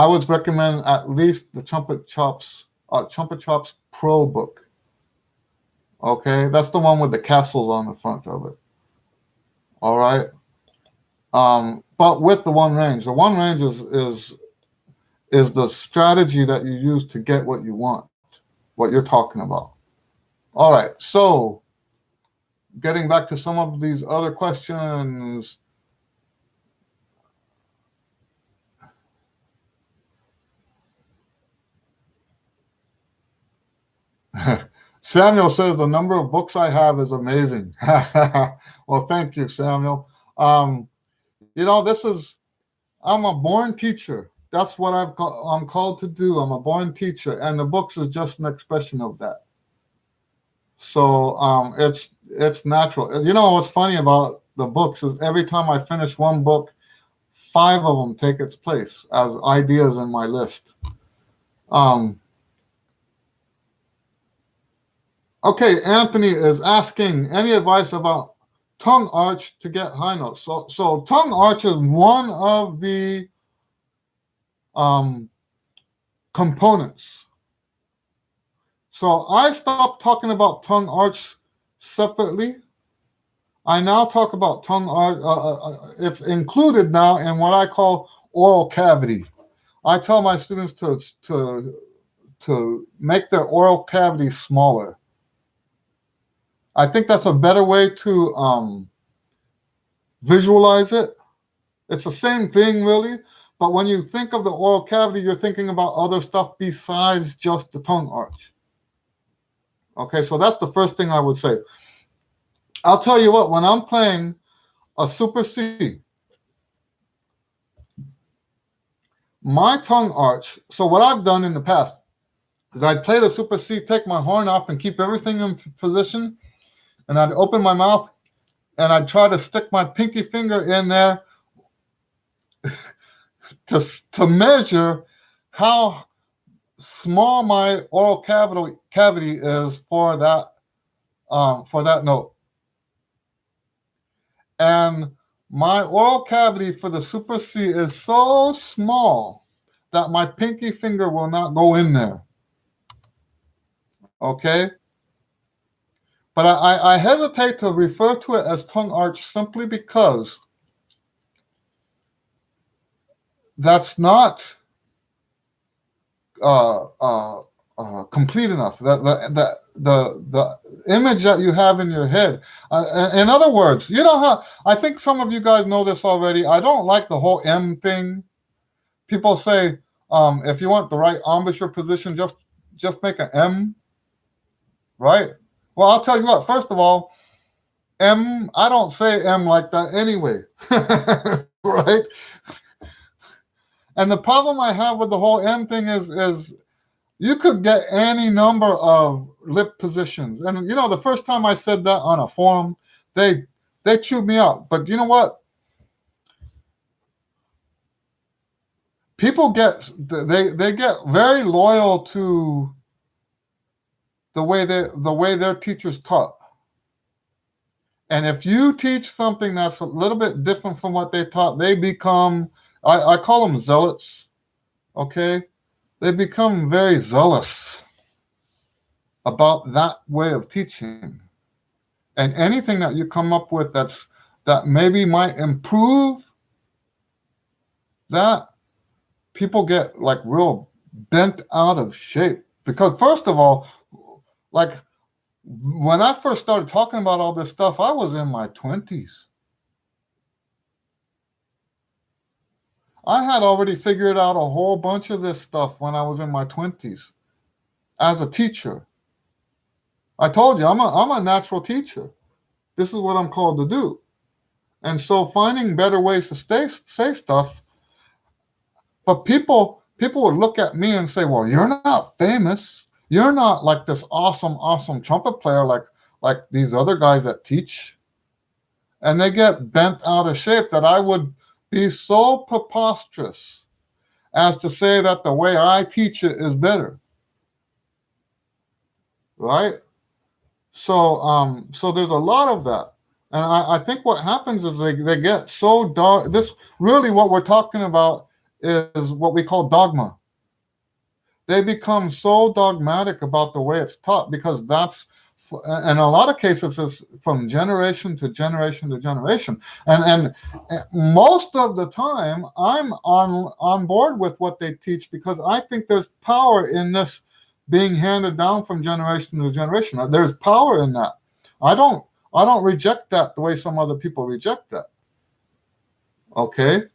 [SPEAKER 1] would recommend at least the Trumpet Chops Pro book. Okay, that's the one with the castles on the front of it. All right. But with the One Range, the One Range is the strategy that you use to get what you want, what you're talking about. All right. So, getting back to some of these other questions. Samuel says the number of books I have is amazing. Well, thank you, Samuel. Um, this is, I'm a born teacher. That's what I'm called to do. I'm a born teacher, and the books is just an expression of that. So it's natural. What's funny about the books is every time I finish one book, five of them take its place as ideas in my list. Okay, Anthony is asking any advice about tongue arch to get high notes. So tongue arch is one of the components. So I stopped talking about tongue arch separately. I now talk about tongue arch. It's included now in what I call oral cavity. I tell my students to make their oral cavity smaller. I think that's a better way to visualize it. It's the same thing, really. But when you think of the oral cavity, you're thinking about other stuff besides just the tongue arch. Okay, so that's the first thing I would say. I'll tell you what, when I'm playing a super C, my tongue arch, so what I've done in the past is I'd play the super C, take my horn off and keep everything in position, and I'd open my mouth and I'd try to stick my pinky finger in there to measure how small my oral cavity is for that note. And my oral cavity for the super C is so small that my pinky finger will not go in there. Okay? But I hesitate to refer to it as tongue arch simply because that's not complete enough. The image that you have in your head. In other words, you know how I think some of you guys know this already. I don't like the whole M thing. People say if you want the right embouchure position, just make an M, right? Well, I'll tell you what. First of all, M, I don't say M like that anyway, right? And the problem I have with the whole M thing is you could get any number of lip positions. And the first time I said that on a forum, they chewed me out. But you know what? People get very loyal to the way their teachers taught. And if you teach something that's a little bit different from what they taught, they become, I call them zealots, okay? They become very zealous about that way of teaching. And anything that you come up with that maybe might improve that, people get like real bent out of shape. Because first of all, like when I first started talking about all this stuff, I was in my 20s. I had already figured out a whole bunch of this stuff when I was in my 20s as a teacher. I told you, I'm a natural teacher. This is what I'm called to do. And so finding better ways to say stuff, but people would look at me and say, well, you're not famous. You're not like this awesome trumpet player like these other guys that teach. And they get bent out of shape that I would be so preposterous as to say that the way I teach it is better. Right? So there's a lot of that. And I think what happens is they get so dark. This really what we're talking about is what we call dogma. They become so dogmatic about the way it's taught because that's, in a lot of cases, it's from generation to generation to generation. And most of the time, I'm on board with what they teach because I think there's power in this being handed down from generation to generation. There's power in that. I don't reject that the way some other people reject that. Okay?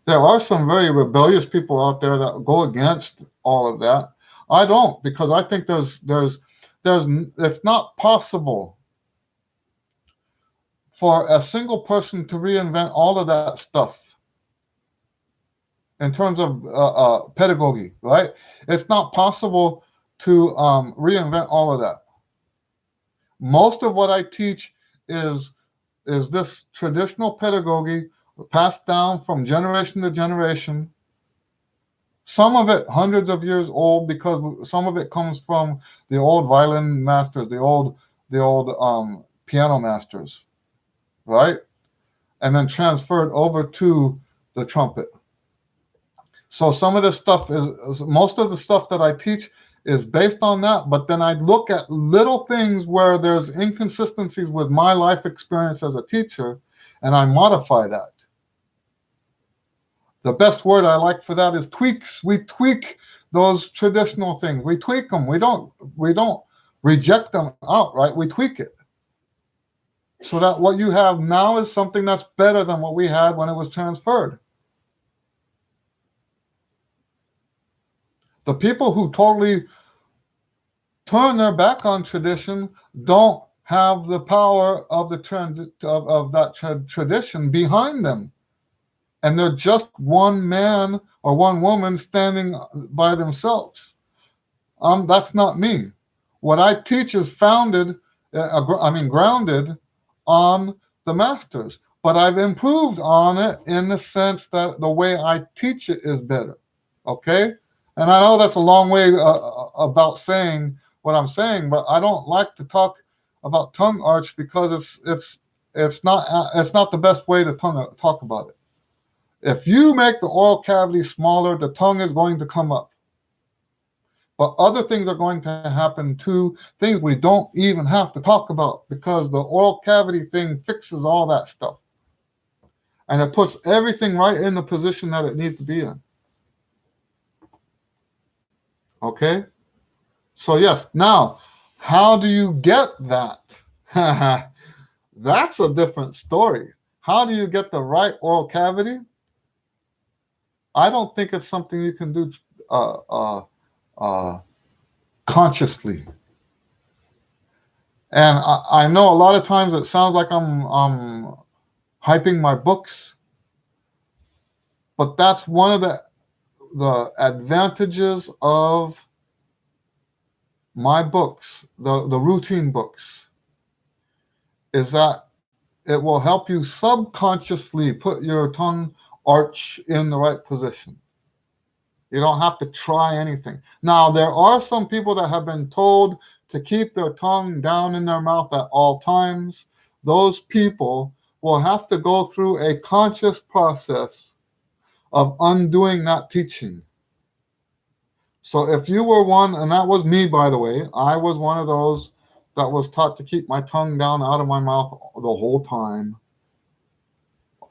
[SPEAKER 1] There are some very rebellious people out there that go against all of that. I don't, because I think there's It's not possible for a single person to reinvent all of that stuff in terms of pedagogy, right? It's not possible to reinvent all of that. Most of what I teach is this traditional pedagogy passed down from generation to generation. Some of it hundreds of years old, because some of it comes from the old violin masters, the old piano masters, right? And then transferred over to the trumpet. So some of the stuff is most of the stuff that I teach is based on that, but then I look at little things where there's inconsistencies with my life experience as a teacher, and I modify that. The best word I like for that is tweaks. We tweak those traditional things. We tweak them. We don't reject them outright. We tweak it. So that what you have now is something that's better than what we had when it was transferred. The people who totally turn their back on tradition don't have the power of the trend of that tradition behind them, and they're just one man or one woman standing by themselves. That's not me. What I teach is grounded on the masters, but I've improved on it in the sense that the way I teach it is better. Okay. And I know that's a long way about saying what I'm saying, but I don't like to talk about tongue arch because it's not the best way to talk about it. If you make the oral cavity smaller, the tongue is going to come up. But other things are going to happen too, things we don't even have to talk about, because the oral cavity thing fixes all that stuff. And it puts everything right in the position that it needs to be in. Okay? So yes, now, how do you get that? That's a different story. How do you get the right oral cavity? I don't think it's something you can do consciously. And I know a lot of times it sounds like I'm hyping my books, but that's one of the advantages of my books, the routine books, is that it will help you subconsciously put your tongue arch in the right position. You don't have to try anything. Now, there are some people that have been told to keep their tongue down in their mouth at all times. Those people will have to go through a conscious process of undoing that teaching. So if you were one, and that was me, by the way, I was one of those that was taught to keep my tongue down out of my mouth the whole time,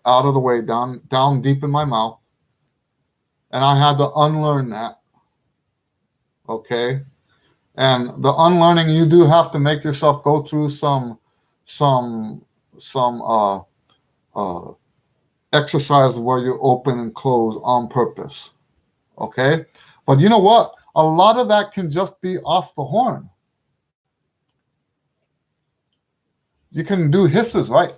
[SPEAKER 1] out of the way, down deep in my mouth. And I had to unlearn that. Okay? And the unlearning, you do have to make yourself go through some exercise where you open and close on purpose. Okay? But you know what? A lot of that can just be off the horn. You can do hisses, right?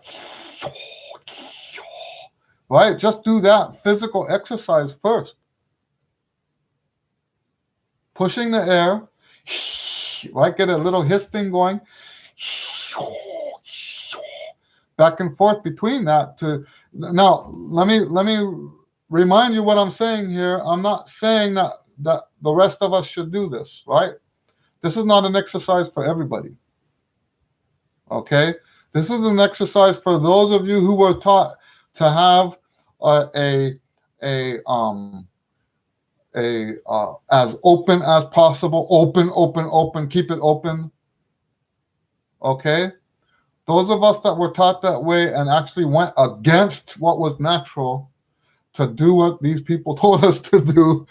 [SPEAKER 1] Right? Just do that physical exercise first. Pushing the air, right? Get a little hiss thing going. Back and forth between that. Now, let me remind you what I'm saying here. I'm not saying that the rest of us should do this, right? This is not an exercise for everybody. Okay? This is an exercise for those of you who were taught to have as open as possible, open, keep it open. Okay? Those of us that were taught that way and actually went against what was natural to do what these people told us to do,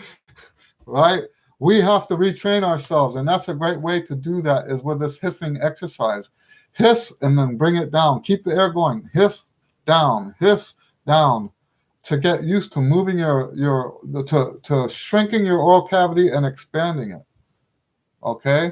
[SPEAKER 1] right? We have to retrain ourselves, and that's a great way to do that is with this hissing exercise. Hiss and then bring it down. Keep the air going. Hiss down, to get used to moving to shrinking your oral cavity and expanding it. Okay?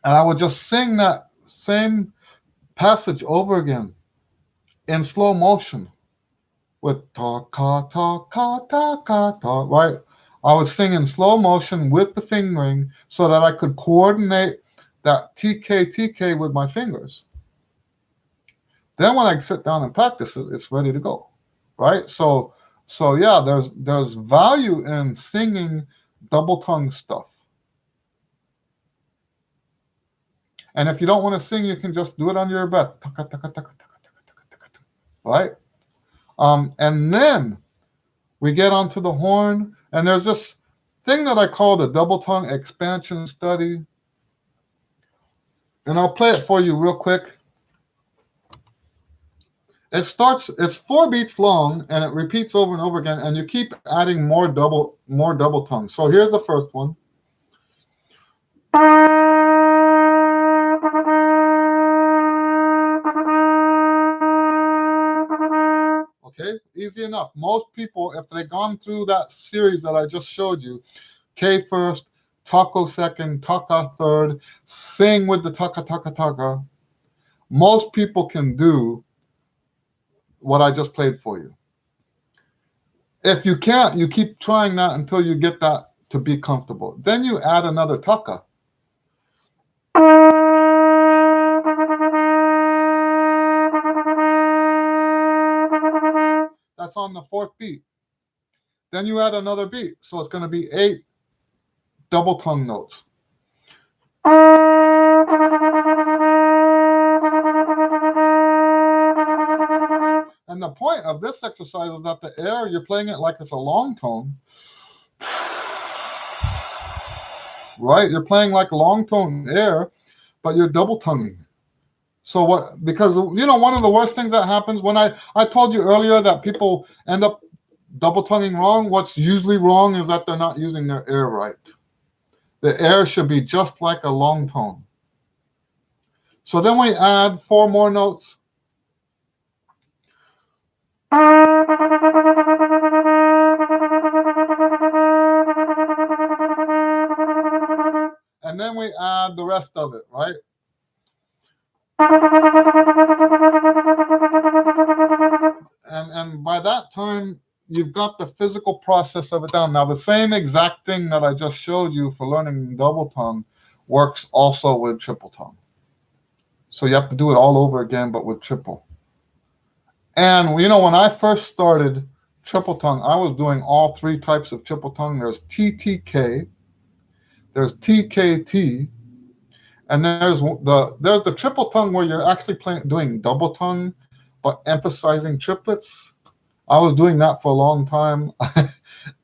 [SPEAKER 1] And I would just sing that same passage over again in slow motion with ta ka ta ka ta ka ta, right? I would sing in slow motion with the fingering so that I could coordinate that TK with my fingers. Then when I sit down and practice it, it's ready to go, right? So yeah, there's value in singing double tongue stuff. And if you don't want to sing, you can just do it under your breath, right? And then we get onto the horn, and there's this thing that I call the double tongue expansion study. And I'll play it for you real quick. It's 4 beats long, and it repeats over and over again, and you keep adding more double tongue. So here's the first one. Okay, easy enough. Most people, if they've gone through that series that I just showed you, K first, taco second, taka third, sing with the taka taka taka, most people can do what I just played for you. If you can't, you keep trying that until you get that to be comfortable. Then you add another taka. That's on the 4th beat. Then you add another beat. So it's going to be 8 double tongue notes. And the point of this exercise is that the air, you're playing it like it's a long tone. Right? You're playing like long tone air, but you're double tonguing. So what, because one of the worst things that happens when I told you earlier that people end up double tonguing wrong, what's usually wrong is that they're not using their air right. The air should be just like a long tone. So then we add 4 more notes. And then we add the rest of it, right? And by that time, you've got the physical process of it down. Now, the same exact thing that I just showed you for learning double tongue works also with triple tongue. So you have to do it all over again, but with triple. And, when I first started triple tongue, I was doing all 3 types of triple tongue. There's TTK, there's TKT, and there's the triple tongue where you're actually doing double tongue, but emphasizing triplets. I was doing that for a long time.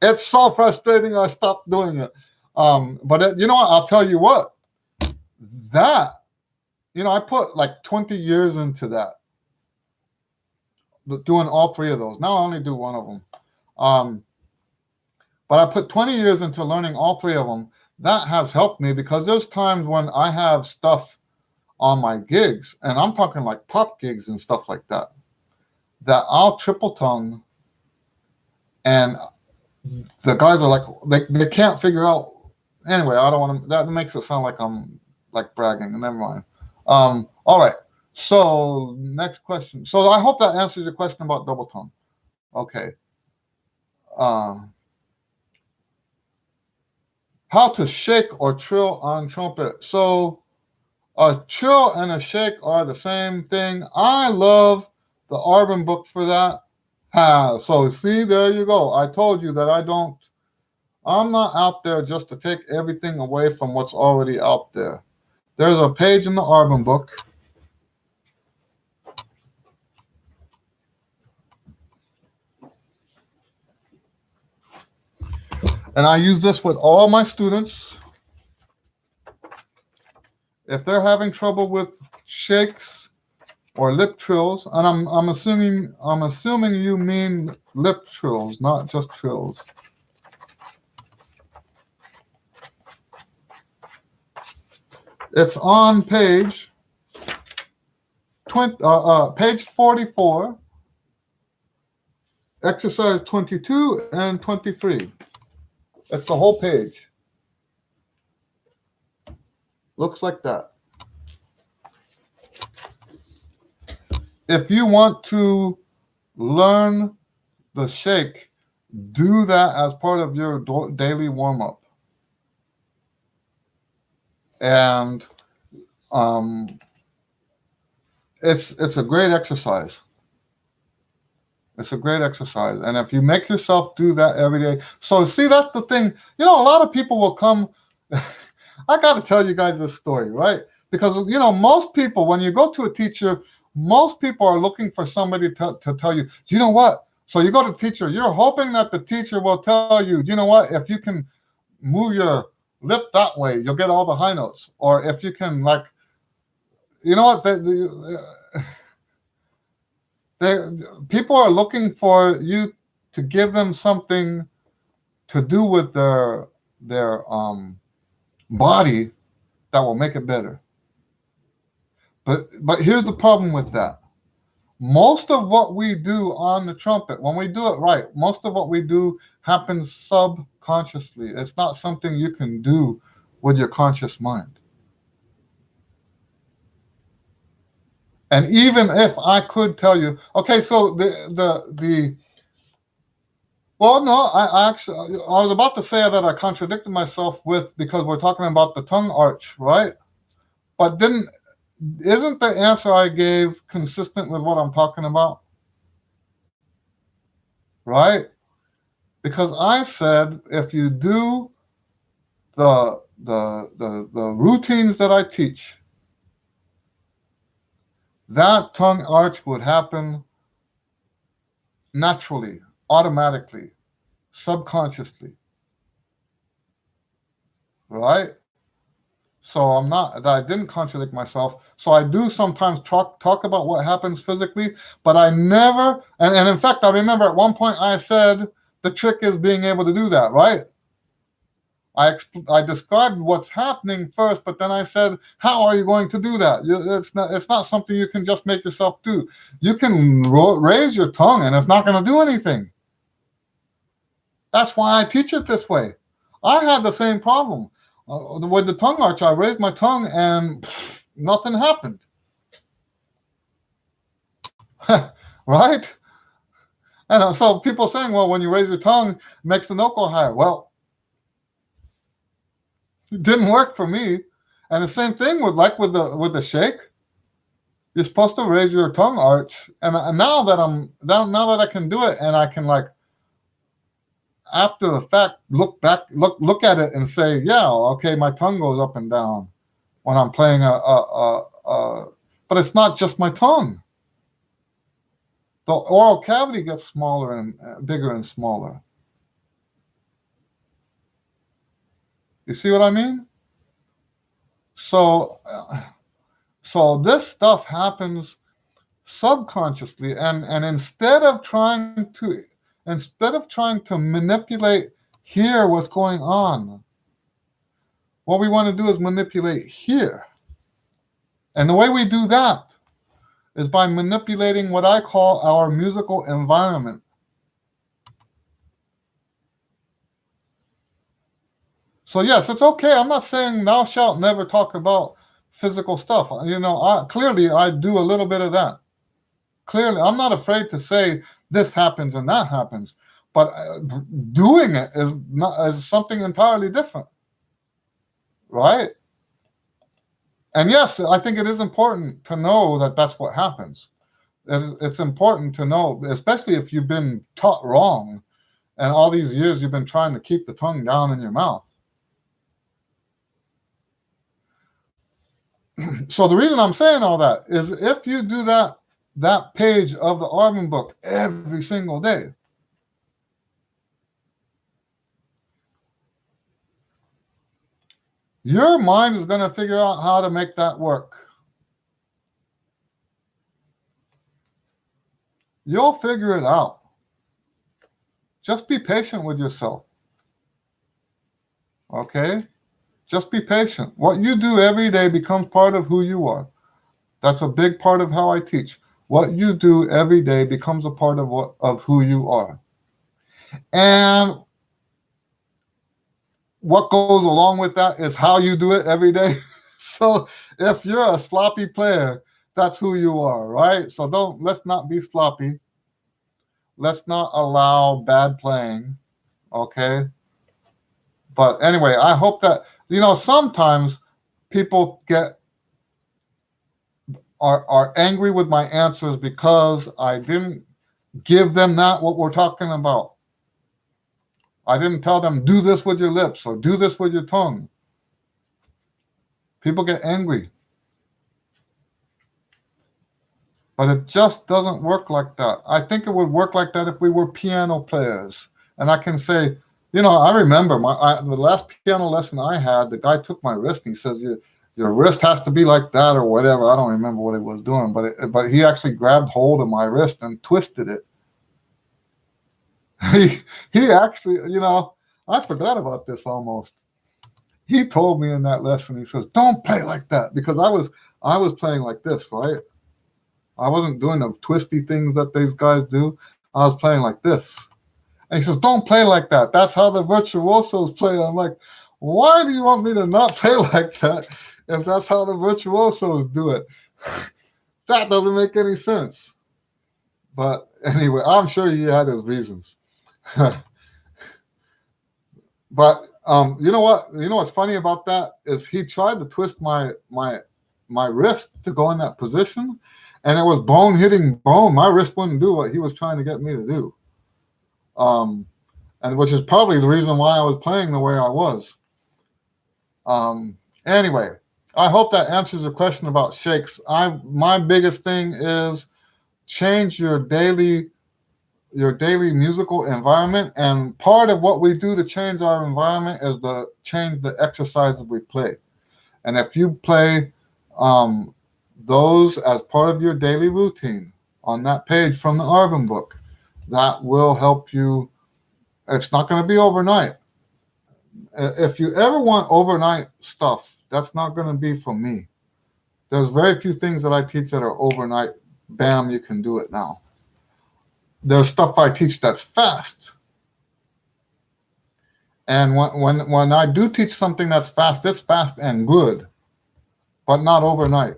[SPEAKER 1] It's so frustrating. I stopped doing it. But you know what? I'll tell you what. That, I put like 20 years into that, doing all 3 of those. Now I only do one of them. But I put 20 years into learning all 3 of them. That has helped me because there's times when I have stuff on my gigs, and I'm talking like pop gigs and stuff like that, that I'll triple tongue, and the guys are like, they can't figure out. Anyway, I don't want to. That makes it sound like I'm like bragging. Never mind. All right. So next question. So I hope that answers your question about double tongue. Okay. How to shake or trill on trumpet. So a trill and a shake are the same thing. I love the Arbin book for that. So see, there you go. I told you that I'm not out there just to take everything away from what's already out there. There's a page in the Arbin book. And I use this with all my students. If they're having trouble with shakes or lip trills, and I'm assuming you mean lip trills, not just trills. It's on page 44, exercise 22 and 23. That's the whole page. Looks like that. If you want to learn the shake, do that as part of your daily warm-up. And um, it's a great exercise. It's a great exercise. And if you make yourself do that every day. So see, that's the thing. A lot of people will come. I got to tell you guys this story, right? Because, most people, when you go to a teacher, most people are looking for somebody to tell you, do you know what? So you go to the teacher, you're hoping that the teacher will tell you, you know what? If you can move your lip that way, you'll get all the high notes. Or if you can, like, you know what? People are looking for you to give them something to do with their body that will make it better. But here's the problem with that. Most of what we do on the trumpet, when we do it right, most of what we do happens subconsciously. It's not something you can do with your conscious mind. And even if I could tell you, okay, so well, no, I actually, I was about to say that I contradicted myself because we're talking about the tongue arch, right? But isn't the answer I gave consistent with what I'm talking about? Right? Because I said if you do the routines that I teach, that tongue arch would happen naturally, automatically, subconsciously. Right? So I didn't contradict myself. So I do sometimes talk about what happens physically, but I never, and in fact, I remember at one point I said the trick is being able to do that, right? I described what's happening first, but then I said, how are you going to do that? It's not something you can just make yourself do. You can raise your tongue and it's not going to do anything. That's why I teach it this way. I had the same problem. With the tongue arch, I raised my tongue and nothing happened. Right? And so people saying, well, when you raise your tongue, it makes the note go higher. Well, it didn't work for me. And the same thing with the shake. You're supposed to raise your tongue arch. And now that I can do it and I can, like, after the fact, look at it and say, yeah, okay, my tongue goes up and down when I'm playing but it's not just my tongue. The oral cavity gets smaller and bigger and smaller. You see what I mean? So this stuff happens subconsciously, and instead of trying to manipulate here what's going on, what we want to do is manipulate here. And the way we do that is by manipulating what I call our musical environment. So yes, it's okay. I'm not saying thou shalt never talk about physical stuff. Clearly I do a little bit of that. Clearly, I'm not afraid to say this happens and that happens, but doing it is something entirely different, right? And yes, I think it is important to know that that's what happens. It's important to know, especially if you've been taught wrong, and all these years you've been trying to keep the tongue down in your mouth. So the reason I'm saying all that is if you do that page of the Arvin book every single day, your mind is going to figure out how to make that work. You'll figure it out. Just be patient with yourself. Okay? Just be patient. What you do every day becomes part of who you are. That's a big part of how I teach. What you do every day becomes a part of who you are. And what goes along with that is how you do it every day. So if you're a sloppy player, that's who you are, right? So let's not be sloppy. Let's not allow bad playing, okay? But anyway, I hope that, sometimes people are angry with my answers because I didn't give them that what we're talking about. I didn't tell them do this with your lips or do this with your tongue. People get angry. But it just doesn't work like that. I think it would work like that if we were piano players. And I can say, I remember the last piano lesson I had, the guy took my wrist and he says, your wrist has to be like that or whatever. I don't remember what he was doing, but he actually grabbed hold of my wrist and twisted it. He actually, I forgot about this almost. He told me in that lesson, he says, don't play like that, because I was playing like this, right? I wasn't doing the twisty things that these guys do. I was playing like this. And he says, don't play like that. That's how the virtuosos play. I'm like, why do you want me to not play like that if that's how the virtuosos do it? That doesn't make any sense. But anyway, I'm sure he had his reasons. But you know what? You know what's funny about that is he tried to twist my wrist to go in that position, and it was bone hitting bone. My wrist wouldn't do what he was trying to get me to do. And which is probably the reason why I was playing the way I was. Anyway, I hope that answers your question about shakes. My biggest thing is change your daily musical environment, and part of what we do to change our environment is to change the exercises we play. And if you play those as part of your daily routine on that page from the Arvin book, that will help you. It's not going to be overnight. If you ever want overnight stuff, that's not going to be from me. There's very few things that I teach that are overnight. Bam, you can do it now. There's stuff I teach that's fast. And when I do teach something that's fast, it's fast and good, but not overnight.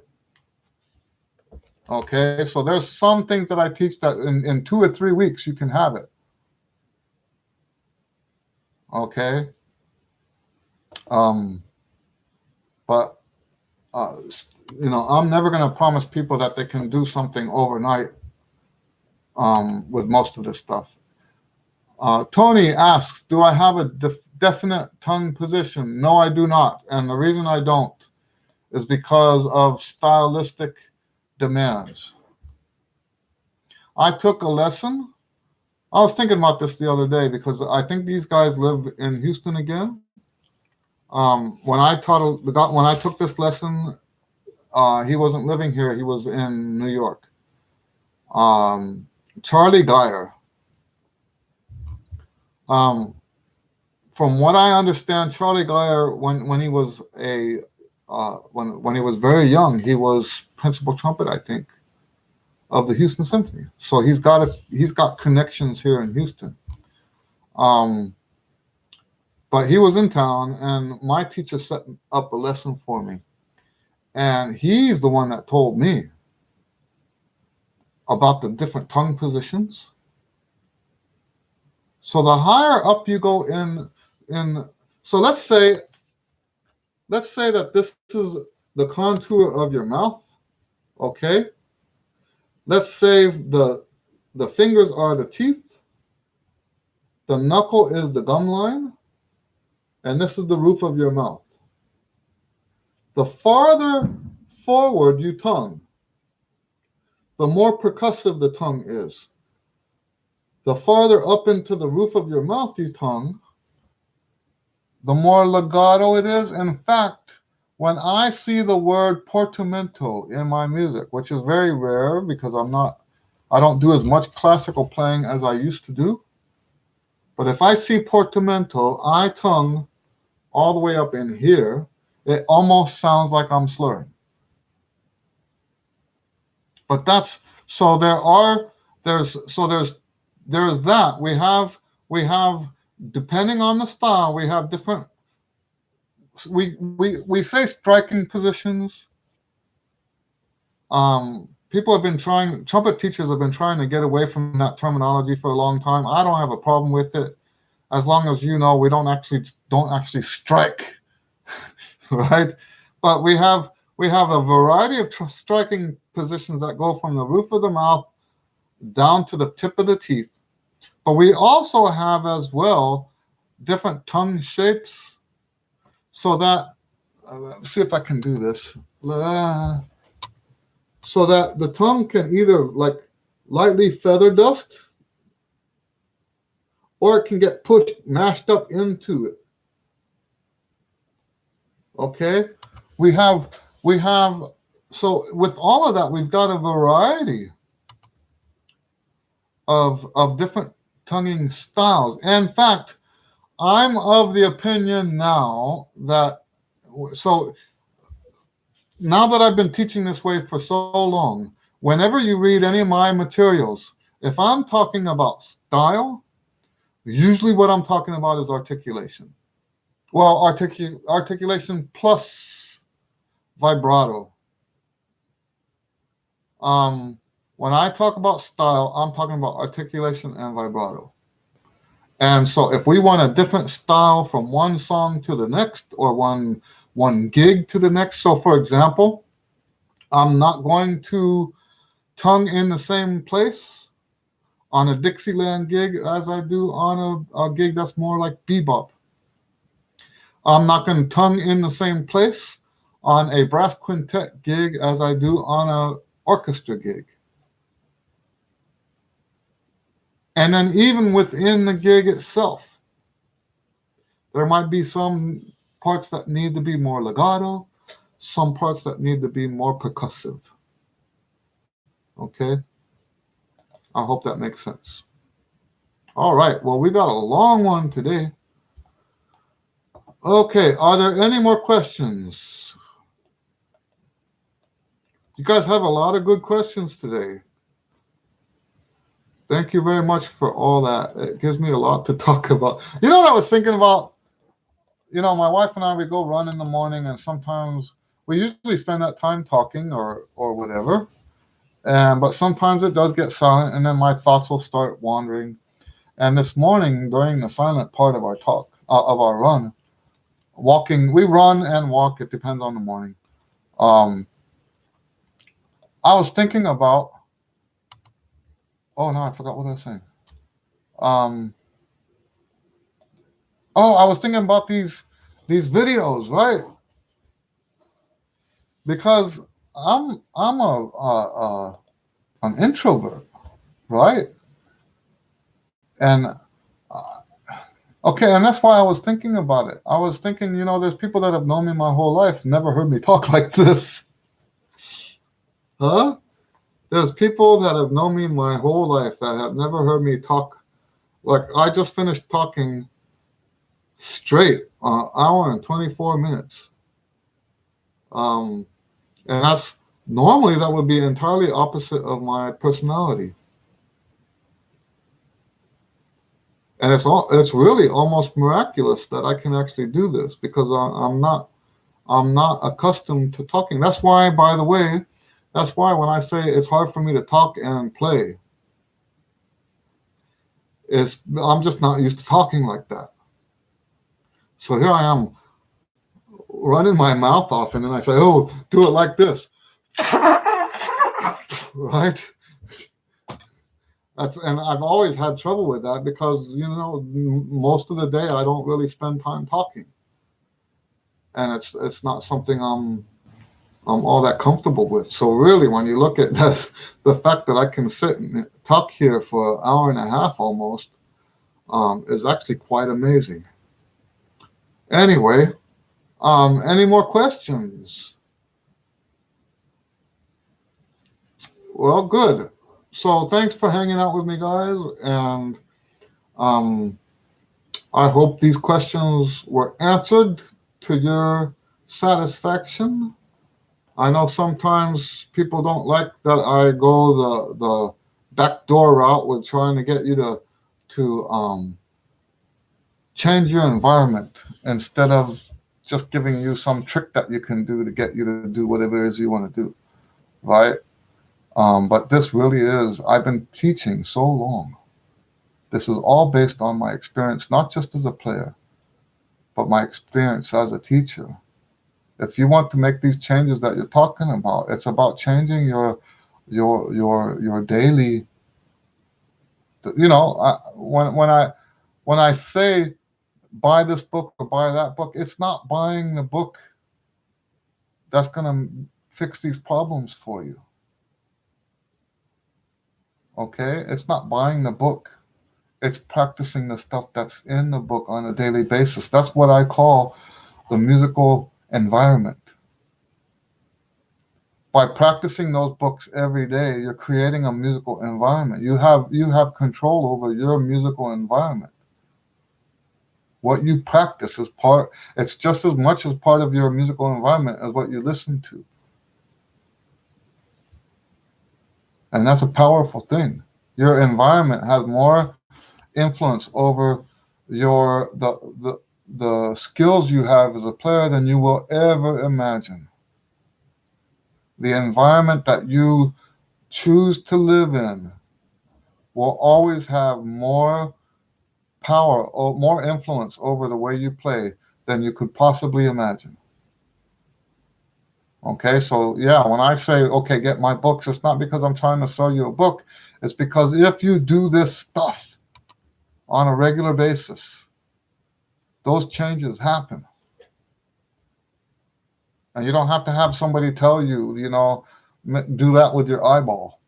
[SPEAKER 1] Okay, so there's some things that I teach that in 2 or 3 weeks you can have it. Okay. But I'm never going to promise people that they can do something overnight with most of this stuff. Tony asks, do I have a definite tongue position? No, I do not. And the reason I don't is because of stylistic demands. I took a lesson. I was thinking about this the other day because I think these guys live in Houston again. When I took this lesson, he wasn't living here. He was in New York. Charlie Geyer. From what I understand, Charlie Geyer, when he was when he was very young, he was principal trumpet, I think, of the Houston Symphony. So he's got connections here in Houston. But he was in town, and my teacher set up a lesson for me, and he's the one that told me about the different tongue positions. So the higher up you go so let's say that this is the contour of your mouth, okay? Let's say the fingers are the teeth, the knuckle is the gum line, and this is the roof of your mouth. The farther forward you tongue, the more percussive the tongue is. The farther up into the roof of your mouth you tongue, the more legato it is. In fact, when I see the word portamento in my music, which is very rare because I don't do as much classical playing as I used to do. But if I see portamento, I tongue all the way up in here. It almost sounds like I'm slurring. But there's that. We have, depending on the style, we have different we say striking positions. People have been trying. Trumpet teachers have been trying to get away from that terminology for a long time. I don't have a problem with it, as long as you know we don't actually strike, right? But we have a variety of striking positions that go from the roof of the mouth down to the tip of the teeth. But we also have as well different tongue shapes, so that let's see if I can do this. So that the tongue can either like lightly feather dust, or it can get pushed, mashed up into it. Okay, we have we have so with all of that, we've got a variety of different tonguing styles. In fact, I'm of the opinion now that so now that I've been teaching this way for so long, whenever you read any of my materials, if I'm talking about style, usually what I'm talking about is articulation. Well, articulation plus vibrato. When I talk about style, I'm talking about articulation and vibrato. And so if we want a different style from one song to the next, or one gig to the next, so for example, I'm not going to tongue in the same place on a Dixieland gig as I do on a gig that's more like bebop. I'm not going to tongue in the same place on a brass quintet gig as I do on a orchestra gig. And then even within the gig itself, there might be some parts that need to be more legato, some parts that need to be more percussive. Okay? I hope that makes sense. All right. Well, we got a long one today. Okay. Are there any more questions? You guys have a lot of good questions today. Thank you very much for all that. It gives me a lot to talk about. You know what I was thinking about? My wife and I, we go run in the morning, and sometimes we usually spend that time talking or whatever. But sometimes it does get silent, and then my thoughts will start wandering. And this morning, during the silent part of our talk, of our run, we run and walk, it depends on the morning. I was thinking about, oh no, I forgot what I was saying. I was thinking about these videos, right? Because I'm an introvert, right? And okay, and that's why I was thinking about it. I was thinking, there's people that have known me my whole life, never heard me talk like this. Huh? There's people that have known me my whole life that have never heard me talk. Like, I just finished talking straight, hour and 24 minutes. And that's normally that would be entirely opposite of my personality. And it's really almost miraculous that I can actually do this, because I'm not accustomed to talking. That's why, by the way, when I say it's hard for me to talk and play, I'm just not used to talking like that. So here I am running my mouth off, and then I say, "Oh, do it like this," right? And I've always had trouble with that because most of the day I don't really spend time talking, and it's not something I'm all that comfortable with. So really, when you look at that, the fact that I can sit and talk here for an hour and a half almost is actually quite amazing. Anyway, any more questions? Well, good. So thanks for hanging out with me, guys, and I hope these questions were answered to your satisfaction. I know sometimes people don't like that I go the backdoor route with trying to get you to change your environment instead of just giving you some trick that you can do to get you to do whatever it is you want to do, right? But this really is, I've been teaching so long. This is all based on my experience, not just as a player, but my experience as a teacher. If you want to make these changes that you're talking about, it's about changing your daily. When I say buy this book or buy that book, it's not buying the book that's gonna fix these problems for you. Okay, it's not buying the book. It's practicing the stuff that's in the book on a daily basis. That's what I call the musical environment. By practicing those books every day, you're creating a musical environment. You have control over your musical environment. What you practice is it's just as much as part of your musical environment as what you listen to. And that's a powerful thing. Your environment has more influence over the skills you have as a player than you will ever imagine. The environment that you choose to live in will always have more power or more influence over the way you play than you could possibly imagine. Okay, so yeah, when I say, okay, get my books, it's not because I'm trying to sell you a book. It's because if you do this stuff on a regular basis, those changes happen. And you don't have to have somebody tell you, do that with your eyeball.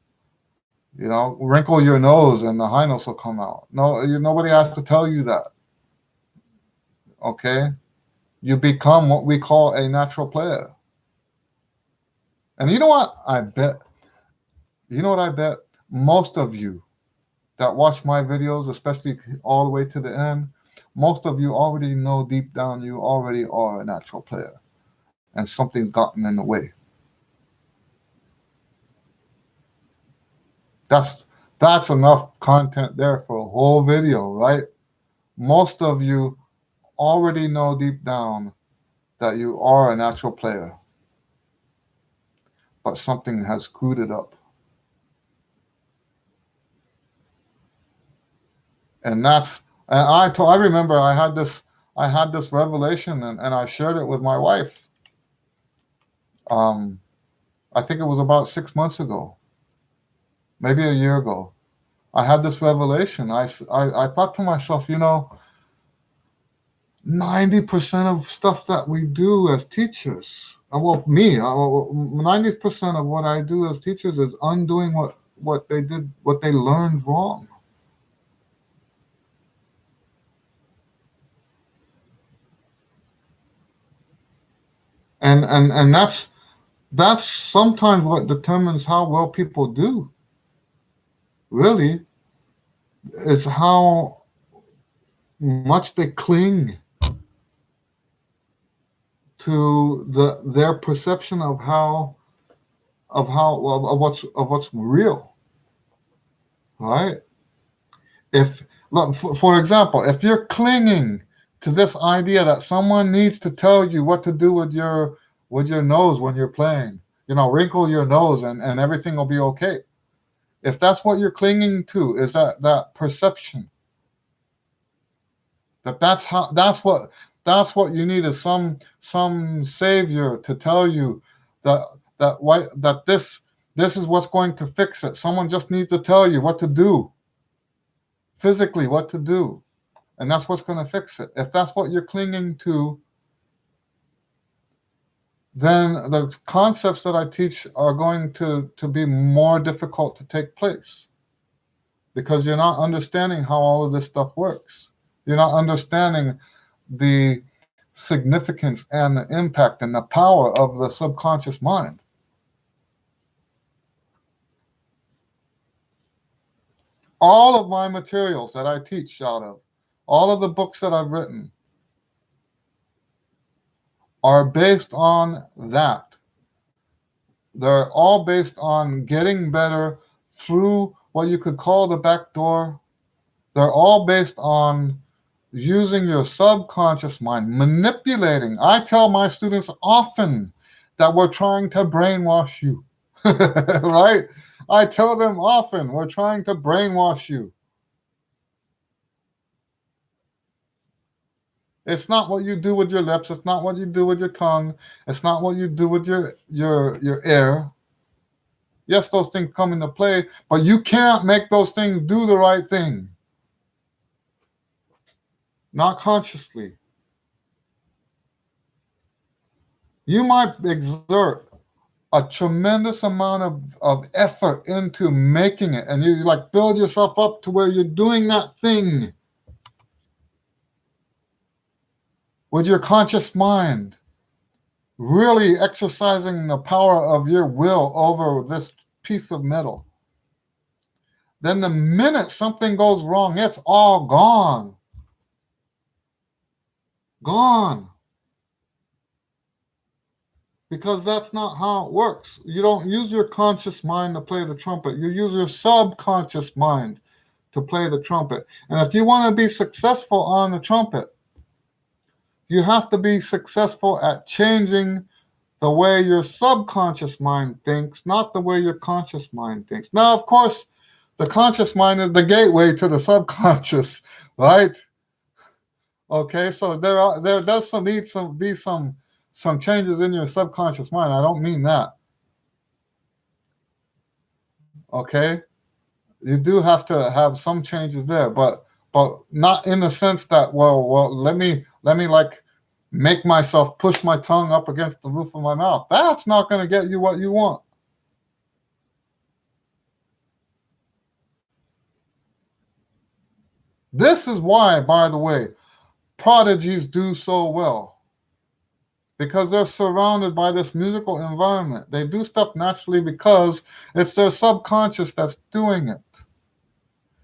[SPEAKER 1] Wrinkle your nose and the high notes will come out. No, nobody has to tell you that. Okay? You become what we call a natural player. And you know what? I bet most of you that watch my videos, especially all the way to the end, most of you already know deep down you already are a natural player. And something's gotten in the way. That's enough content there for a whole video, right? Most of you already know deep down that you are a natural player, but something has screwed it up. And I remember I had this revelation and I shared it with my wife. I think it was about 6 months ago, maybe a year ago. I had this revelation. I thought to myself, 90% of stuff that we do as teachers, well, me, 90% of what I do as teachers is undoing what they learned wrong. And that's sometimes what determines how well people do. Really, it's how much they cling to their perception of what's real, right? If, look, for example, if you're clinging to this idea that someone needs to tell you what to do with your nose when you're playing, wrinkle your nose and everything will be okay. If that's what you're clinging to, is that perception that's what you need, is some savior to tell you that this is what's going to fix it. Someone just needs to tell you what to do, physically what to do, and that's what's going to fix it. If that's what you're clinging to, then the concepts that I teach are going to be more difficult to take place, because you're not understanding how all of this stuff works. You're not understanding the significance and the impact and the power of the subconscious mind. All of my materials that I teach out of, all of the books that I've written, are based on that. They're all based on getting better through what you could call the back door. They're all based on using your subconscious mind, manipulating. I tell my students often that we're trying to brainwash you, right? I tell them often we're trying to brainwash you. It's not what you do with your lips. It's not what you do with your tongue. It's not what you do with your air. Yes, those things come into play, but you can't make those things do the right thing. Not consciously. You might exert a tremendous amount of effort into making it, and you like build yourself up to where you're doing that thing with your conscious mind, really exercising the power of your will over this piece of metal. Then the minute something goes wrong, it's all gone. Gone. Because that's not how it works. You don't use your conscious mind to play the trumpet. You use your subconscious mind to play the trumpet. And if you want to be successful on the trumpet, you have to be successful at changing the way your subconscious mind thinks, not the way your conscious mind thinks. Now, of course, the conscious mind is the gateway to the subconscious, right? Okay, so there does be some changes in your subconscious mind. I don't mean that. Okay, you do have to have some changes there, but not in the sense that let me like make myself push my tongue up against the roof of my mouth. That's not going to get you what you want. This is why, by the way, prodigies do so well. Because they're surrounded by this musical environment. They do stuff naturally because it's their subconscious that's doing it.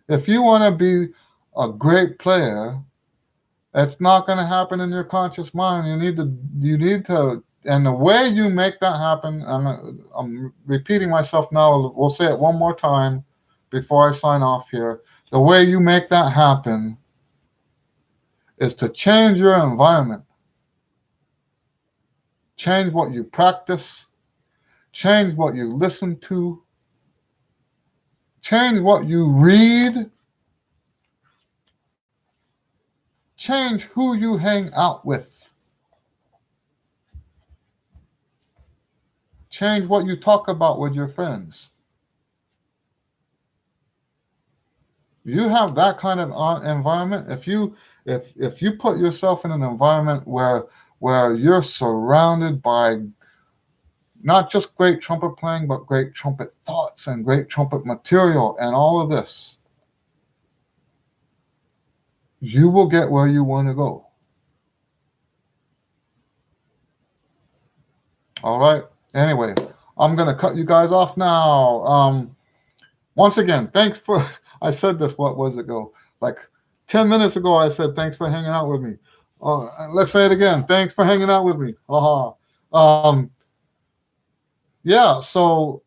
[SPEAKER 1] If you want to be a great player, it's not going to happen in your conscious mind. You need to, and the way you make that happen, I'm repeating myself now, we'll say it one more time before I sign off here. The way you make that happen is to change your environment. Change what you practice, change what you listen to, change what you read, change who you hang out with, change what you talk about with your friends. You have that kind of environment. If you put yourself in an environment where you're surrounded by not just great trumpet playing, but great trumpet thoughts and great trumpet material and all of this, you will get where you want to go. All right. Anyway, I'm going to cut you guys off now. Once again, thanks for, I said this, what was it ago? Like 10 minutes ago, I said, thanks for hanging out with me. Let's say it again. Thanks for hanging out with me. Yeah, so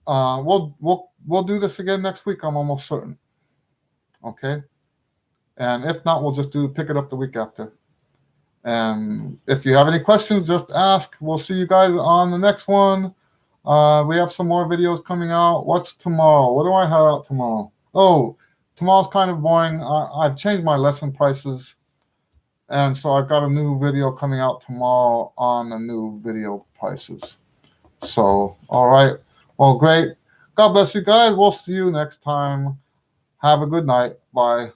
[SPEAKER 1] we'll do this again next week. I'm almost certain. Okay. And if not, we'll just pick it up the week after. And if you have any questions, just ask. We'll see you guys on the next one. We have some more videos coming out. What's tomorrow? What do I have out tomorrow? Oh, tomorrow's kind of boring. I've changed my lesson prices. And so I've got a new video coming out tomorrow on the new video prices. So, all right. Well, great. God bless you guys. We'll see you next time. Have a good night. Bye.